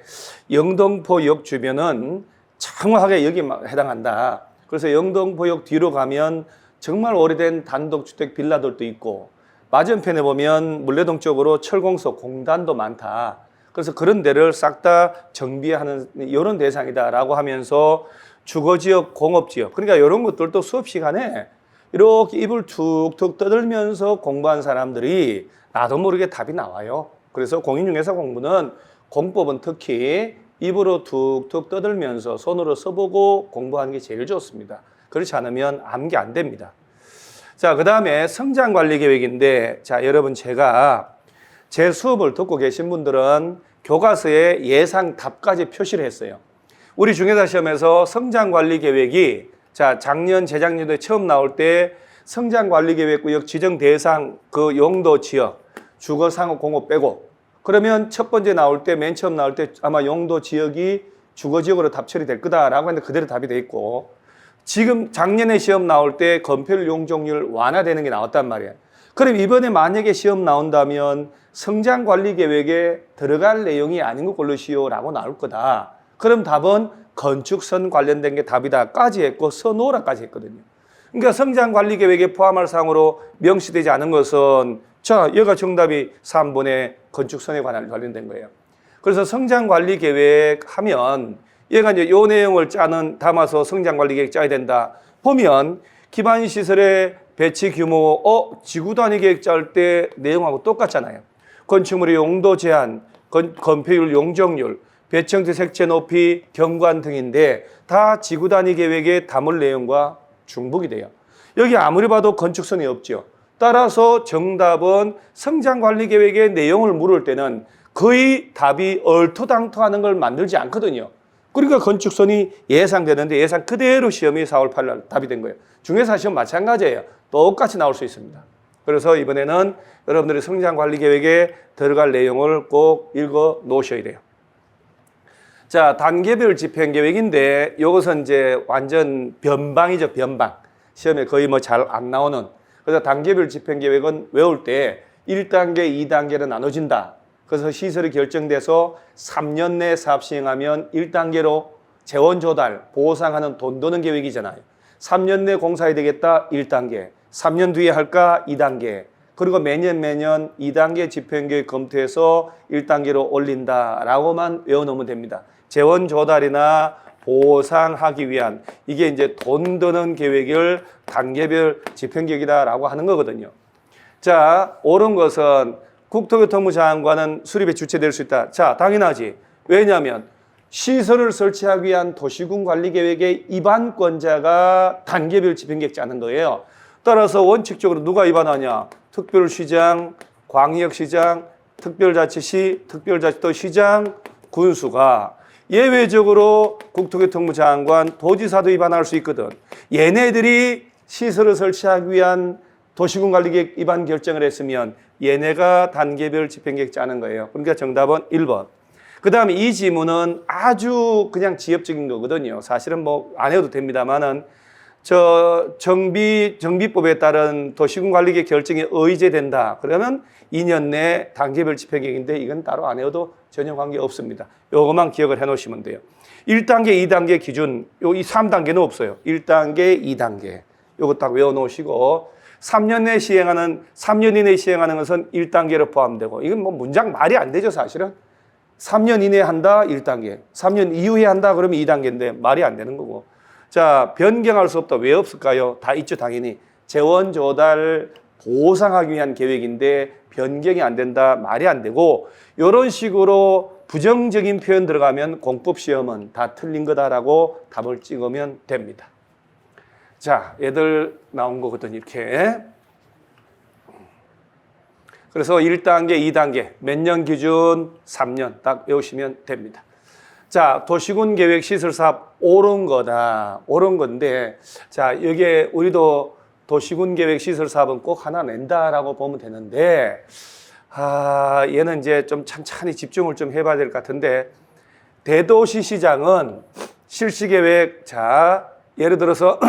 영등포역 주변은 정확하게 여기 해당한다. 그래서 영등포역 뒤로 가면 정말 오래된 단독주택 빌라들도 있고 맞은편에 보면 물레동 쪽으로 철공소 공단도 많다. 그래서 그런 데를 싹 다 정비하는 이런 대상이다라고 하면서 주거지역, 공업지역 그러니까 이런 것들도 수업 시간에 이렇게 입을 툭툭 떠들면서 공부한 사람들이 나도 모르게 답이 나와요. 그래서 공인중개사 공부는 공법은 특히 입으로 툭툭 떠들면서 손으로 써보고 공부하는 게 제일 좋습니다. 그렇지 않으면 암기 안 됩니다. 자, 그 다음에 성장관리계획인데 자, 여러분 제가 제 수업을 듣고 계신 분들은 교과서에 예상 답까지 표시를 했어요. 우리 중개사 시험에서 성장관리계획이 작년, 재작년도에 처음 나올 때 성장관리계획구역 지정 대상 그 용도 지역, 주거, 상업, 공업 빼고 그러면 첫 번째 나올 때, 맨 처음 나올 때 아마 용도 지역이 주거 지역으로 답 처리될 거다라고 했는데 그대로 답이 돼 있고 지금 작년에 시험 나올 때 건폐율 용적률 완화되는 게 나왔단 말이에요. 그럼 이번에 만약에 시험 나온다면 성장관리계획에 들어갈 내용이 아닌 것 고르시오라고 나올 거다. 그럼 답은 건축선 관련된 게 답이다까지 했고 써놓으라까지 했거든요. 그러니까 성장관리계획에 포함할 사항으로 명시되지 않은 것은 여기가 정답이 3번의 건축선에 관련된 거예요. 그래서 성장관리계획 하면 얘가 이제 요 내용을 담아서 성장관리계획 짜야 된다. 보면 기반시설의 배치 규모, 지구 단위 계획 짤 때 내용하고 똑같잖아요. 건축물의 용도 제한, 건폐율 용적률, 배치형태 색채 높이, 경관 등인데 다 지구 단위 계획에 담을 내용과 중복이 돼요. 여기 아무리 봐도 건축선이 없죠. 따라서 정답은 성장관리계획의 내용을 물을 때는 거의 답이 얼토당토하는 걸 만들지 않거든요. 그러니까 건축선이 예상되는데 예상 그대로 시험이 4월 8일 날 답이 된 거예요. 중개사 시험 마찬가지예요. 똑같이 나올 수 있습니다. 그래서 이번에는 여러분들이 성장관리계획에 들어갈 내용을 꼭 읽어 놓으셔야 돼요. 단계별 집행계획인데 이것은 이제 완전 변방이죠, 변방. 시험에 거의 잘 안 나오는. 그래서 단계별 집행계획은 외울 때 1단계, 2단계로 나눠진다. 그래서 시설이 결정돼서 3년 내 사업 시행하면 1단계로 재원 조달, 보상하는 돈 드는 계획이잖아요. 3년 내 공사해야 되겠다, 1단계. 3년 뒤에 할까, 2단계. 그리고 매년 2단계 집행계획 검토해서 1단계로 올린다라고만 외워놓으면 됩니다. 재원 조달이나 보상하기 위한 이게 이제 돈 드는 계획을 단계별 집행계획이다라고 하는 거거든요. 옳은 것은 국토교통부 장관은 수립에 주체될 수 있다. 당연하지. 왜냐하면 시설을 설치하기 위한 도시군 관리계획의 위반권자가 단계별 집행계획 짜는 거예요. 따라서 원칙적으로 누가 위반하냐? 특별시장, 광역시장, 특별자치시, 특별자치도 시장, 군수가 예외적으로 국토교통부 장관, 도지사도 위반할 수 있거든. 얘네들이 시설을 설치하기 위한 도시군 관리계획 위반 결정을 했으면 얘네가 단계별 집행계획 짜는 거예요. 그러니까 정답은 1번. 그 다음에 이 지문은 아주 그냥 지엽적인 거거든요. 사실은 안 해도 됩니다만은 정비법에 따른 도시군 관리계획 결정이 의제된다. 그러면 2년 내 단계별 집행계획인데 이건 따로 안 해도 전혀 관계 없습니다. 요것만 기억을 해 놓으시면 돼요. 1단계, 2단계 기준, 이 3단계는 없어요. 1단계, 2단계. 요거 딱 외워 놓으시고 3년 이내에 시행하는 것은 1단계로 포함되고 이건 문장 말이 안 되죠, 사실은. 3년 이내에 한다, 1단계. 3년 이후에 한다, 그러면 2단계인데 말이 안 되는 거고. 변경할 수 없다. 왜 없을까요? 다 있죠, 당연히. 재원 조달 보상하기 위한 계획인데 변경이 안 된다, 말이 안 되고 이런 식으로 부정적인 표현 들어가면 공법시험은 다 틀린 거다라고 답을 찍으면 됩니다. 얘들 나온 거거든요, 이렇게. 그래서 1단계, 2단계, 몇 년 기준? 3년 딱 외우시면 됩니다. 도시군 계획 시설 사업 옳은 거다. 옳은 건데, 여기에 우리도 도시군 계획 시설 사업은 꼭 하나 낸다라고 보면 되는데, 얘는 이제 좀 찬찬히 집중을 좀 해봐야 될 것 같은데, 대도시 시장은 실시 계획, 예를 들어서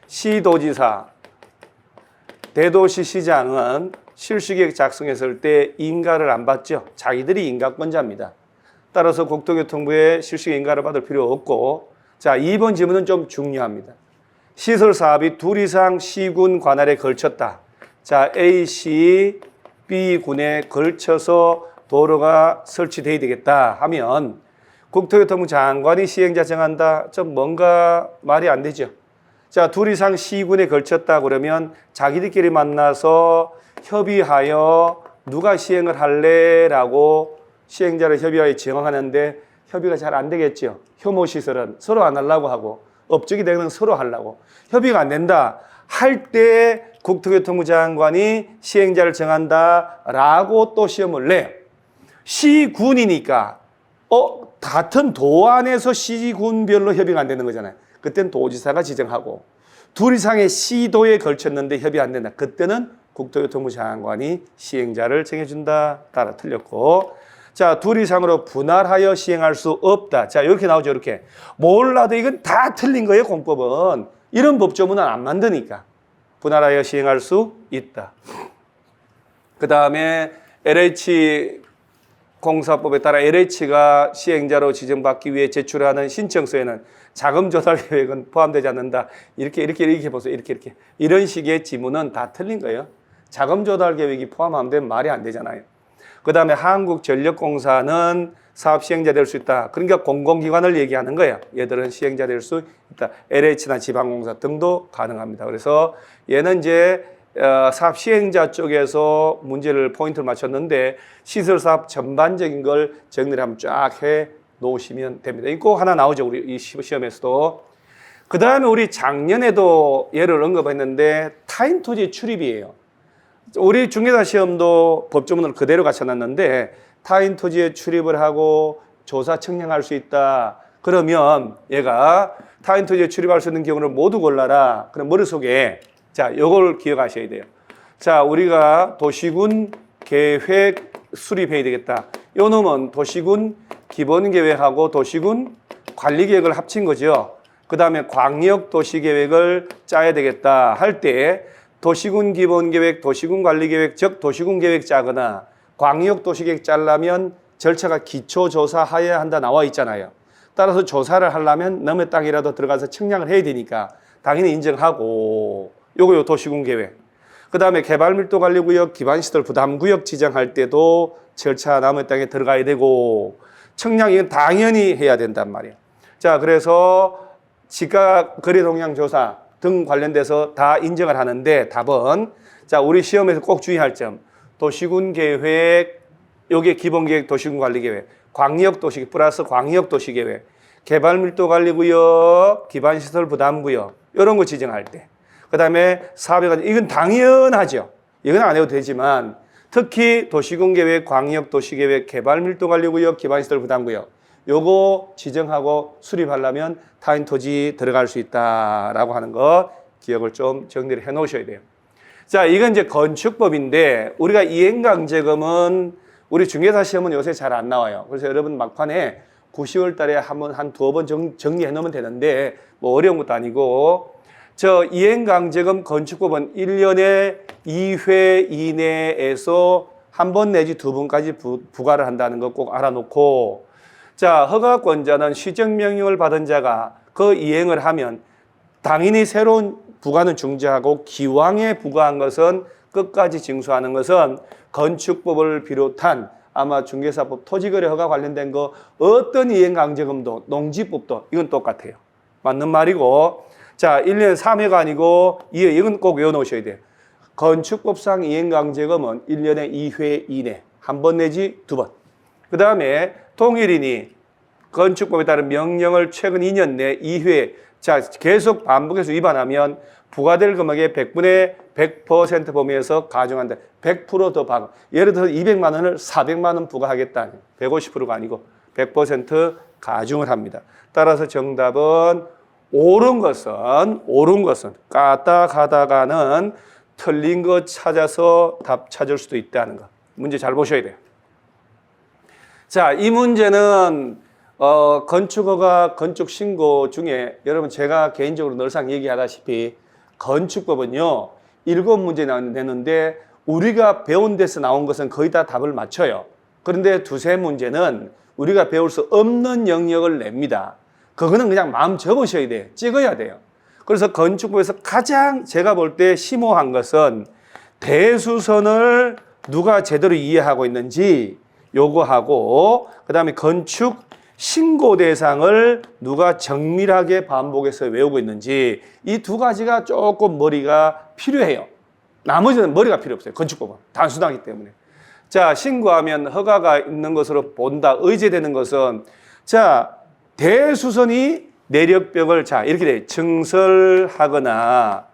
시도지사, 대도시 시장은 실시계획 작성했을 때 인가를 안 받죠. 자기들이 인가권자입니다. 따라서 국토교통부에 실시계획 인가를 받을 필요 없고 2번 질문은 좀 중요합니다. 시설 사업이 둘 이상 시군 관할에 걸쳤다. A시, B군에 걸쳐서 도로가 설치돼야 되겠다 하면 국토교통부 장관이 시행자 정한다. 좀 뭔가 말이 안 되죠. 둘 이상 시군에 걸쳤다 그러면 자기들끼리 만나서 협의하여 누가 시행을 할래라고 시행자를 협의하여 정하는데 협의가 잘 안 되겠죠. 혐오시설은 서로 안 하려고 하고 업적이 되는 서로 하려고. 협의가 안 된다 할 때 국토교통부 장관이 시행자를 정한다라고 또 시험을 내요. 시군이니까 같은 도 안에서 시군별로 협의가 안 되는 거잖아요. 그때는 도지사가 지정하고 둘 이상의 시도에 걸쳤는데 협의 안 된다. 그때는 국토교통부 장관이 시행자를 정해준다. 따라 틀렸고. 자, 둘 이상으로 분할하여 시행할 수 없다. 자, 이렇게 나오죠. 이렇게. 몰라도 이건 다 틀린 거예요. 공법은. 이런 법조문은 안 만드니까. 분할하여 시행할 수 있다. 그 다음에 LH 공사법에 따라 LH가 시행자로 지정받기 위해 제출하는 신청서에는 자금 조달 계획은 포함되지 않는다. 이렇게 보세요. 이렇게. 이런 식의 지문은 다 틀린 거예요. 자금 조달 계획이 포함 안 되면 말이 안 되잖아요. 그 다음에 한국전력공사는 사업 시행자 될 수 있다. 그러니까 공공기관을 얘기하는 거예요. 얘들은 시행자 될 수 있다. LH나 지방공사 등도 가능합니다. 그래서 얘는 이제 사업 시행자 쪽에서 문제를 포인트를 맞췄는데 시설사업 전반적인 걸 정리를 한번 쫙 해 놓으시면 됩니다. 이거 하나 나오죠. 우리 이 시험에서도. 그 다음에 우리 작년에도 예를 언급했는데 타인 토지 출입이에요. 우리 중개사 시험도 법조문을 그대로 갖춰놨는데 타인 토지에 출입을 하고 조사 청량할 수 있다. 그러면 얘가 타인 토지에 출입할 수 있는 경우를 모두 골라라. 그럼 머릿속에 자, 요걸 기억하셔야 돼요. 자, 우리가 도시군 계획 수립해야 되겠다. 요 놈은 도시군 기본계획하고 도시군 관리계획을 합친 거죠. 그 다음에 광역도시계획을 짜야 되겠다 할 때 도시군 기본계획, 도시군 관리계획, 즉 도시군 계획 짜거나 광역도시계획 짜려면 절차가 기초조사하여야 한다 나와 있잖아요. 따라서 조사를 하려면 남의 땅이라도 들어가서 청량을 해야 되니까 당연히 인정하고 요거 도시군 계획. 그 다음에 개발밀도관리구역, 기반시설 부담구역 지정할 때도 절차 남의 땅에 들어가야 되고 청량 이건 당연히 해야 된단 말이에요. 자, 그래서 지가 거래동향조사 등 관련돼서 다 인정을 하는데 답은 자, 우리 시험에서 꼭 주의할 점. 도시군 계획, 요게 기본계획, 도시군 관리계획, 광역도시 플러스 광역도시계획, 개발밀도관리구역, 기반시설 부담구역 이런 거 지정할 때. 그 다음에 사업에 관련 이건 당연하죠. 이건 안 해도 되지만 특히 도시군계획, 광역도시계획, 개발밀도관리구역, 기반시설 부담구역 요거 지정하고 수립하려면 타인 토지 들어갈 수 있다라고 하는 거 기억을 좀 정리를 해 놓으셔야 돼요. 자, 이건 이제 건축법인데 우리가 이행강제금은 우리 중개사 시험은 요새 잘 안 나와요. 그래서 여러분 막판에 9, 10월 달에 한 두어 번 정리해 놓으면 되는데 뭐 어려운 것도 아니고 저 이행강제금 건축법은 1년에 2회 이내에서 한 번 내지 두 번까지 부과를 한다는 거 꼭 알아놓고 자, 허가권자는 시정명령을 받은 자가 그 이행을 하면 당연히 새로운 부과는 중지하고 기왕에 부과한 것은 끝까지 징수하는 것은 건축법을 비롯한 아마 중개사법 토지거래 허가 관련된 거 어떤 이행강제금도 농지법도 이건 똑같아요. 맞는 말이고 자, 1년에 3회가 아니고 2회 이건 꼭 외워놓으셔야 돼요. 건축법상 이행강제금은 1년에 2회 이내 한 번 내지 두 번. 그 다음에 통일인이 건축법에 따른 명령을 최근 2년 내 2회 자 계속 반복해서 위반하면 부과될 금액의 100분의 100% 범위에서 가중한다. 100% 더 예를 들어서 200만 원을 400만 원 부과하겠다. 150%가 아니고 100% 가중을 합니다. 따라서 정답은 옳은 것은 까딱하다가는 틀린 거 찾아서 답 찾을 수도 있다는 거. 문제 잘 보셔야 돼요. 자, 이 문제는 건축허가 건축신고 중에 여러분 제가 개인적으로 늘상 얘기하다시피 건축법은요 7문제 내는데 우리가 배운 데서 나온 것은 거의 다 답을 맞춰요. 그런데 두세 문제는 우리가 배울 수 없는 영역을 냅니다. 그거는 그냥 마음 접으셔야 돼요. 찍어야 돼요. 그래서 건축법에서 가장 제가 볼 때 심오한 것은 대수선을 누가 제대로 이해하고 있는지 요거하고 그 다음에 건축 신고 대상을 누가 정밀하게 반복해서 외우고 있는지 이 두 가지가 조금 머리가 필요해요. 나머지는 머리가 필요 없어요. 건축법은 단순하기 때문에. 자, 신고하면 허가가 있는 것으로 본다. 의제되는 것은 자, 대수선이 내력벽을 자 이렇게 돼 증설하거나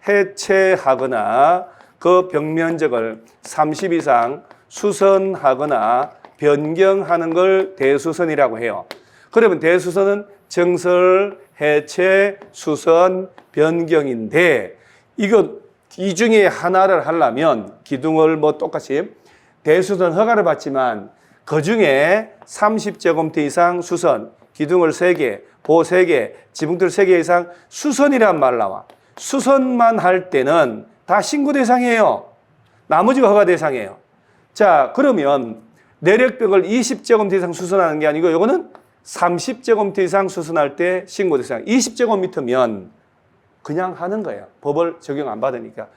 해체하거나 그 벽면적을 30 이상 수선하거나 변경하는 걸 대수선이라고 해요. 그러면 대수선은 정설, 해체, 수선, 변경인데 이 중에 하나를 하려면 기둥을 뭐 똑같이 대수선 허가를 받지만 그 중에 30제곱미터 이상 수선, 기둥을 3개, 보 3개, 지붕틀 3개 이상 수선이란 말 나와. 수선만 할 때는 다 신고 대상이에요. 나머지가 허가 대상이에요. 자, 그러면 내력벽을 20제곱미터 이상 수선하는 게 아니고 이거는 30제곱미터 이상 수선할 때 신고 대상. 20제곱미터면 그냥 하는 거예요. 법을 적용 안 받으니까.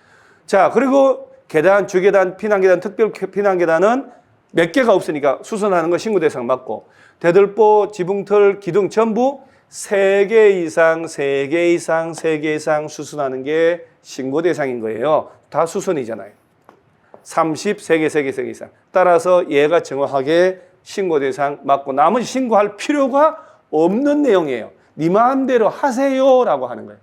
자, 그리고 계단, 주계단, 피난계단, 특별 피난계단은 몇 개가 없으니까 수선하는 거 신고 대상 맞고, 대들보, 지붕틀, 기둥 전부 3개 이상, 3개 이상, 3개 이상 수선하는 게 신고 대상인 거예요. 다 수선이잖아요. 30, 3개, 3개, 3개 이상. 따라서 얘가 정확하게 신고 대상 맞고 나머지 신고할 필요가 없는 내용이에요. 네 마음대로 하세요라고 하는 거예요.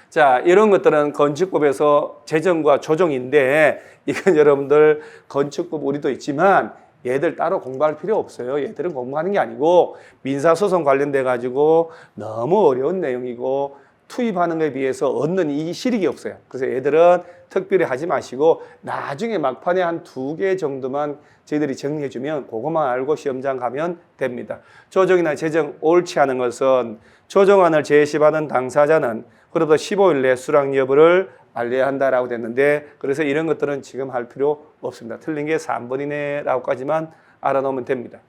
자, 이런 것들은 건축법에서 제정과 조정인데 이건 여러분들 건축법 우리도 있지만 얘들 따로 공부할 필요 없어요. 얘들은 공부하는 게 아니고 민사소송 관련돼 가지고 너무 어려운 내용이고 투입하는 것에 비해서 얻는 이 실익이 없어요. 그래서 얘들은 특별히 하지 마시고 나중에 막판에 한 2개 정도만 저희들이 정리해주면 그것만 알고 시험장 가면 됩니다. 조정이나 제정 옳지 않은 것은 조정안을 제시받은 당사자는 그로부터 15일 내 수락 여부를 알려야 한다라고 됐는데, 그래서 이런 것들은 지금 할 필요 없습니다. 틀린 게 3번이네라고까지만 알아놓으면 됩니다.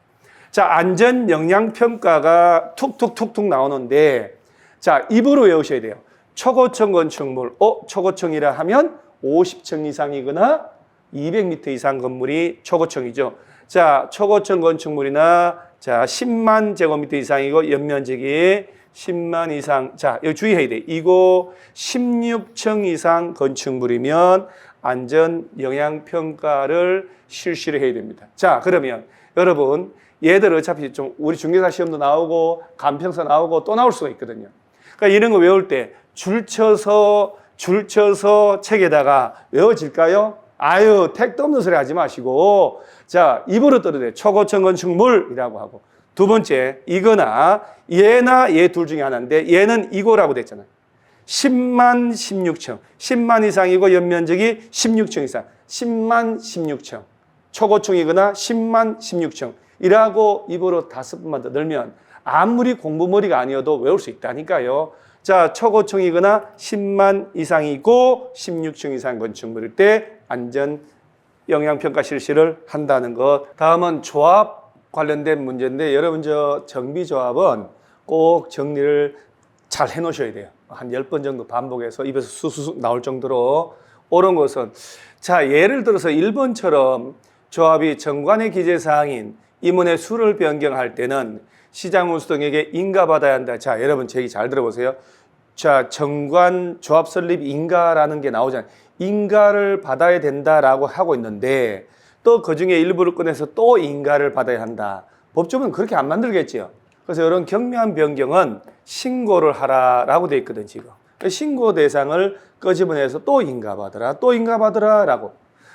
자, 안전 영향 평가가 툭툭툭툭 나오는데, 자, 입으로 외우셔야 돼요. 초고층 건축물, 초고층이라 하면 50층 이상이거나 200m 이상 건물이 초고층이죠. 자, 초고층 건축물이나 자, 10만 제곱미터 이상이고 연면적이 10만 이상. 자, 이거 주의해야 돼. 이거 16층 이상 건축물이면 안전 영향 평가를 실시를 해야 됩니다. 자, 그러면 여러분 얘들 어차피 좀 우리 중개사 시험도 나오고 간평사 나오고 또 나올 수가 있거든요. 그러니까 이런 거 외울 때 줄 쳐서 책에다가 외워질까요? 아유, 택도 없는 소리 하지 마시고, 자, 입으로 떨어져요. 초고층 건축물이라고 하고. 두 번째, 이거나 얘나 얘 둘 중에 하나인데 얘는 이거라고 됐잖아요. 10만 16층. 10만 이상이고 연면적이 16층 이상. 10만 16층. 초고층이거나 10만 16층. 이라고 입으로 5번만 더 넣으면 아무리 공부머리가 아니어도 외울 수 있다니까요. 자, 초고층이거나 10만 이상이고 16층 이상 건축물일 때 안전 영향평가 실시를 한다는 것. 다음은 조합 관련된 문제인데 여러분 저 정비조합은 꼭 정리를 잘 해놓으셔야 돼요. 한 10번 정도 반복해서 입에서 수수 나올 정도로 옳은 것은, 자, 예를 들어서 1번처럼 조합이 정관의 기재사항인 임원의 수를 변경할 때는 시장운수 등에게 인가받아야 한다. 자, 여러분 제 얘기 잘 들어보세요. 자, 정관 조합 설립 인가라는 게 나오잖아요. 인가를 받아야 된다라고 하고 있는데 또 그중에 일부를 꺼내서 또 인가를 받아야 한다. 법조문은 그렇게 안 만들겠지요. 그래서 이런 경미한 변경은 신고를 하라라고 되어 있거든 지금. 신고 대상을 끄집어내서 또 인가받으라, 또 인가받으라라고.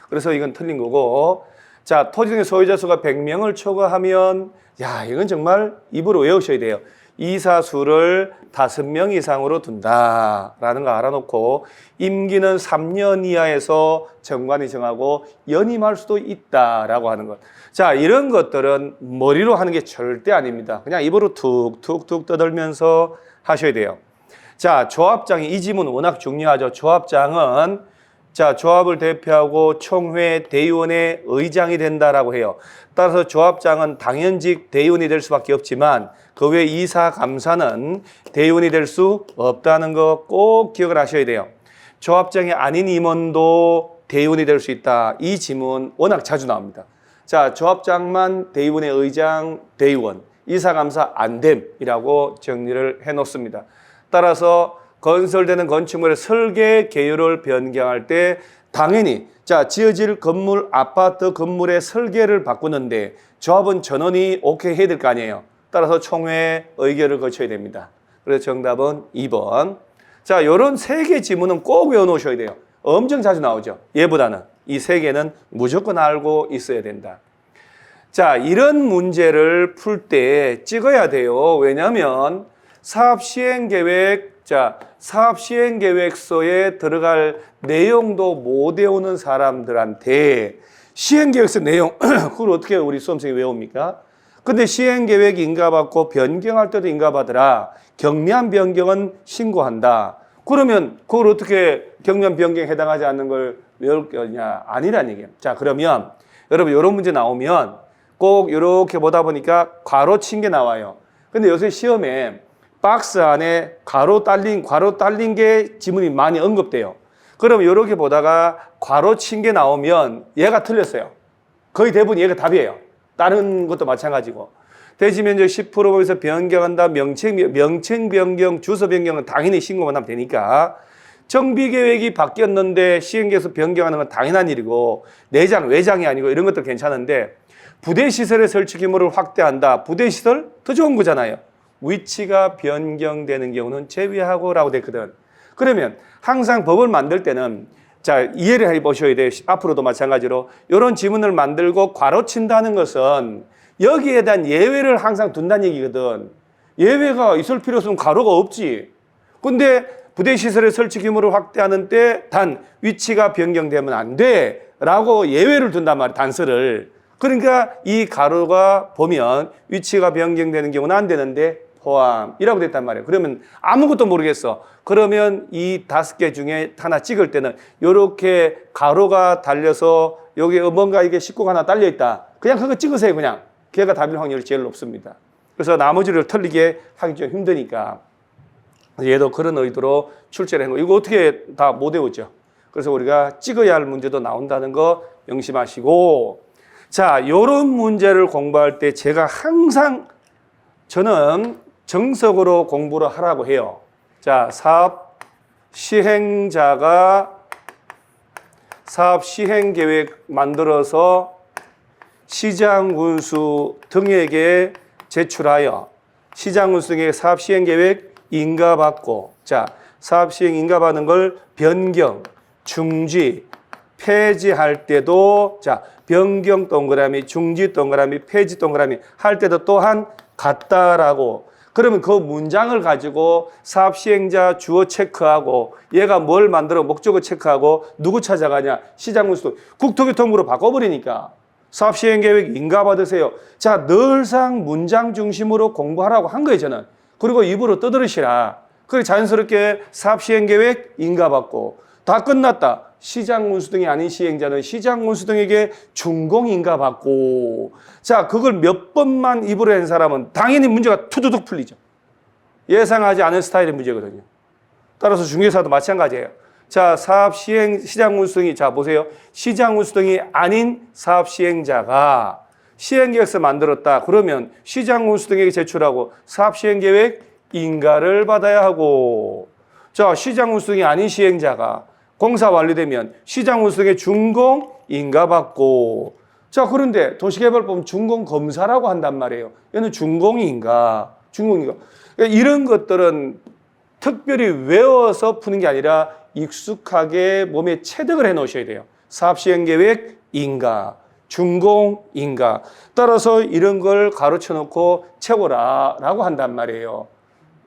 그래서 이건 틀린 거고. 자, 토지 등의 소유자 수가 100명을 초과하면, 야, 이건 정말 입으로 외우셔야 돼요. 이사수를 5명 이상으로 둔다라는 거 알아놓고, 임기는 3년 이하에서 정관이 정하고 연임할 수도 있다라고 하는 것. 자, 이런 것들은 머리로 하는 게 절대 아닙니다. 그냥 입으로 툭툭툭 떠들면서 하셔야 돼요. 자, 조합장이, 이 지문 워낙 중요하죠. 조합장은 자, 조합을 대표하고 총회 대의원의 의장이 된다라고 해요. 따라서 조합장은 당연직 대의원이 될 수밖에 없지만 그 외 이사 감사는 대의원이 될 수 없다는 거 꼭 기억을 하셔야 돼요. 조합장이 아닌 임원도 대의원이 될 수 있다. 이 지문 워낙 자주 나옵니다. 자, 조합장만 대의원의 의장, 대의원, 이사 감사 안 됨이라고 정리를 해 놓습니다. 따라서 건설되는 건축물의 설계 계율을 변경할 때 당연히 자, 지어질 건물, 아파트 건물의 설계를 바꾸는데 조합은 전원이 오케이 해야 될 거 아니에요. 따라서 총회 의결을 거쳐야 됩니다. 그래서 정답은 2번. 자, 이런 3개 지문은 꼭 외워놓으셔야 돼요. 엄청 자주 나오죠. 얘보다는 이 3개는 무조건 알고 있어야 된다. 자, 이런 문제를 풀 때 찍어야 돼요. 왜냐하면 사업 시행 계획서에 들어갈 내용도 못 외우는 사람들한테 시행 계획서 내용 그걸 어떻게 우리 수험생이 외웁니까? 근데 시행 계획 인가받고 변경할 때도 인가받으라. 경미한 변경은 신고한다. 그러면 그걸 어떻게 경미한 변경에 해당하지 않는 걸 외울 거냐? 아니란 얘기예요. 자, 그러면 여러분 이런 문제 나오면 꼭 이렇게 보다 보니까 괄호 친 게 나와요. 근데 요새 시험에 박스 안에 괄호 딸린 게 지문이 많이 언급돼요. 그럼 이렇게 보다가 괄호 친 게 나오면 얘가 틀렸어요. 거의 대부분 얘가 답이에요. 다른 것도 마찬가지고. 대지 면적 10% 범위에서 변경한다. 명칭 변경, 주소 변경은 당연히 신고만 하면 되니까. 정비 계획이 바뀌었는데 시행계획서 변경하는 건 당연한 일이고, 내장, 외장이 아니고 이런 것도 괜찮은데, 부대 시설의 설치 규모를 확대한다. 부대 시설 더 좋은 거잖아요. 위치가 변경되는 경우는 제외하고라고 됐거든. 그러면 항상 법을 만들 때는 자, 이해를 해보셔야 돼요. 앞으로도 마찬가지로 이런 지문을 만들고 괄호 친다는 것은 여기에 대한 예외를 항상 둔다는 얘기거든. 예외가 있을 필요 없으면 괄호가 없지. 근데 부대시설의 설치 규모를 확대하는 때 단 위치가 변경되면 안 돼 라고 예외를 둔단 말이야. 단서를. 그러니까 이 괄호가 보면 위치가 변경되는 경우는 안 되는데 포함이라고 됐단 말이에요. 그러면 아무것도 모르겠어. 그러면 이 5개 중에 하나 찍을 때는 이렇게 가로가 달려서 여기 뭔가 이게 식구가 하나 달려 있다. 그냥 그거 찍으세요. 그냥. 걔가 답일 확률이 제일 높습니다. 그래서 나머지를 틀리게 하기 좀 힘드니까 얘도 그런 의도로 출제를 한 거. 이거 어떻게 다 못 외우죠. 그래서 우리가 찍어야 할 문제도 나온다는 거 명심하시고, 자, 이런 문제를 공부할 때 제가 항상 저는 정석으로 공부를 하라고 해요. 자, 사업 시행자가 사업 시행 계획 만들어서 시장 군수 등에게 제출하여 시장 군수 등에게 사업 시행 계획 인가받고, 자, 사업 시행 인가받는 걸 변경, 중지, 폐지할 때도, 자, 변경 동그라미, 중지 동그라미, 폐지 동그라미 할 때도 또한 같다라고. 그러면 그 문장을 가지고 사업 시행자 주어 체크하고 얘가 뭘 만들어 목적을 체크하고 누구 찾아가냐? 시장 군수, 국토교통부로 바꿔버리니까 사업 시행 계획 인가 받으세요. 자, 늘상 문장 중심으로 공부하라고 한 거예요, 저는. 그리고 입으로 떠들으시라. 그리고 자연스럽게 사업 시행 계획 인가 받고 다 끝났다. 시장 군수 등이 아닌 시행자는 시장 군수 등에게 준공 인가 받고, 자, 그걸 몇 번만 입으로 한 사람은 당연히 문제가 투두둑 풀리죠. 예상하지 않은 스타일의 문제거든요. 따라서 중개사도 마찬가지예요. 자, 사업 시행 시장 군수 등이, 자, 보세요. 시장 군수 등이 아닌 사업 시행자가 시행 계획서 만들었다. 그러면 시장 군수 등에게 제출하고 사업 시행 계획 인가를 받아야 하고, 자, 시장 군수 등이 아닌 시행자가 공사 완료되면 시장 군수 등의 준공 인가받고, 자, 그런데 도시개발법 준공검사라고 한단 말이에요. 얘는 준공인가, 준공인가. 그러니까 이런 것들은 특별히 외워서 푸는 게 아니라 익숙하게 몸에 체득을 해 놓으셔야 돼요. 사업시행계획 인가, 준공인가. 따라서 이런 걸 가르쳐 놓고 채워라 라고 한단 말이에요.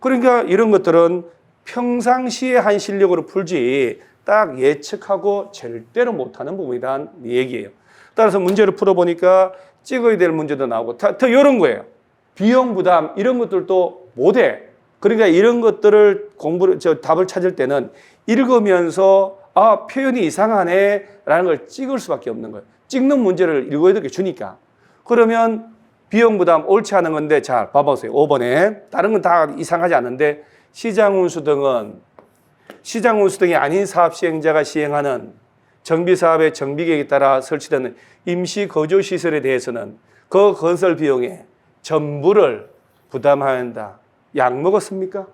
그러니까 이런 것들은 평상시에 한 실력으로 풀지 딱 예측하고 절대로 못하는 부분이란 얘기예요. 따라서 문제를 풀어보니까 찍어야 될 문제도 나오고 더 이런 거예요. 비용 부담 이런 것들도 못해. 그러니까 이런 것들을 답을 찾을 때는 읽으면서 아, 표현이 이상하네 라는 걸 찍을 수밖에 없는 거예요. 찍는 문제를 7-8개 주니까. 그러면 비용 부담 옳지 않은 건데, 자, 봐보세요. 5번에 다른 건 다 이상하지 않은데 시장 운수 등은 시장 운수 등이 아닌 사업 시행자가 시행하는 정비사업의 정비계획에 따라 설치되는 임시 거주시설에 대해서는 그 건설 비용의 전부를 부담해야 한다. 약 먹었습니까?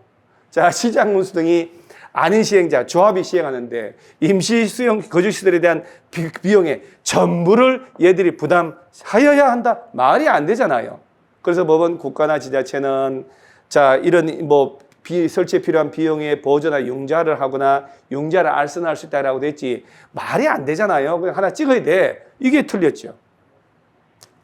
자, 시장 운수 등이 아닌 시행자, 조합이 시행하는데 임시 수용 거주시설에 대한 비용의 전부를 얘들이 부담하여야 한다. 말이 안 되잖아요. 그래서 법원 국가나 지자체는 자, 이런 설치에 필요한 비용의 보조나 융자를 하거나 융자를 알선할 수 있다라고 됐지 말이 안 되잖아요. 그냥 하나 찍어야 돼. 이게 틀렸죠.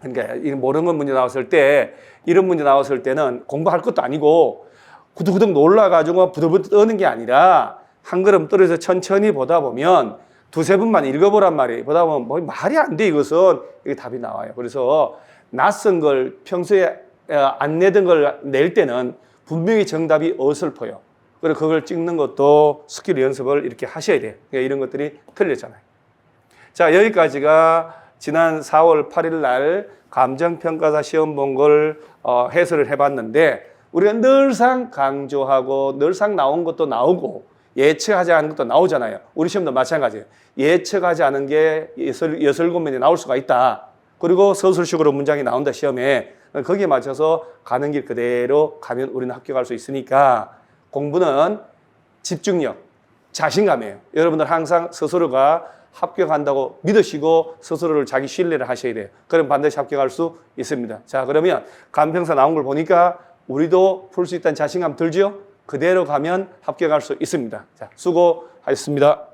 그러니까 이 모르는 문제 나왔을 때, 이런 문제 나왔을 때는 공부할 것도 아니고 구득구득 놀라가지고 부들부들 떠는 게 아니라 한 걸음 떨어져 천천히 보다 보면 두세 번만 읽어보란 말이에요. 보다 보면 뭐 말이 안 돼, 이것은. 이게 답이 나와요. 그래서 낯선 걸 평소에 안 내던 걸 낼 때는 분명히 정답이 어설퍼요. 그리고 그걸 찍는 것도 스킬 연습을 이렇게 하셔야 돼요. 그러니까 이런 것들이 틀렸잖아요. 자, 여기까지가 지난 4월 8일 날 감정평가사 시험 본 걸 해설을 해봤는데, 우리가 늘상 강조하고 늘상 나온 것도 나오고 예측하지 않은 것도 나오잖아요. 우리 시험도 마찬가지예요. 예측하지 않은 게 6-7문제 나올 수가 있다. 그리고 서술식으로 문장이 나온다, 시험에. 거기에 맞춰서 가는 길 그대로 가면 우리는 합격할 수 있으니까 공부는 집중력, 자신감이에요. 여러분들 항상 스스로가 합격한다고 믿으시고 스스로를 자기 신뢰를 하셔야 돼요. 그럼 반드시 합격할 수 있습니다. 자, 그러면 감평사 나온 걸 보니까 우리도 풀 수 있다는 자신감 들죠? 그대로 가면 합격할 수 있습니다. 자, 수고하셨습니다.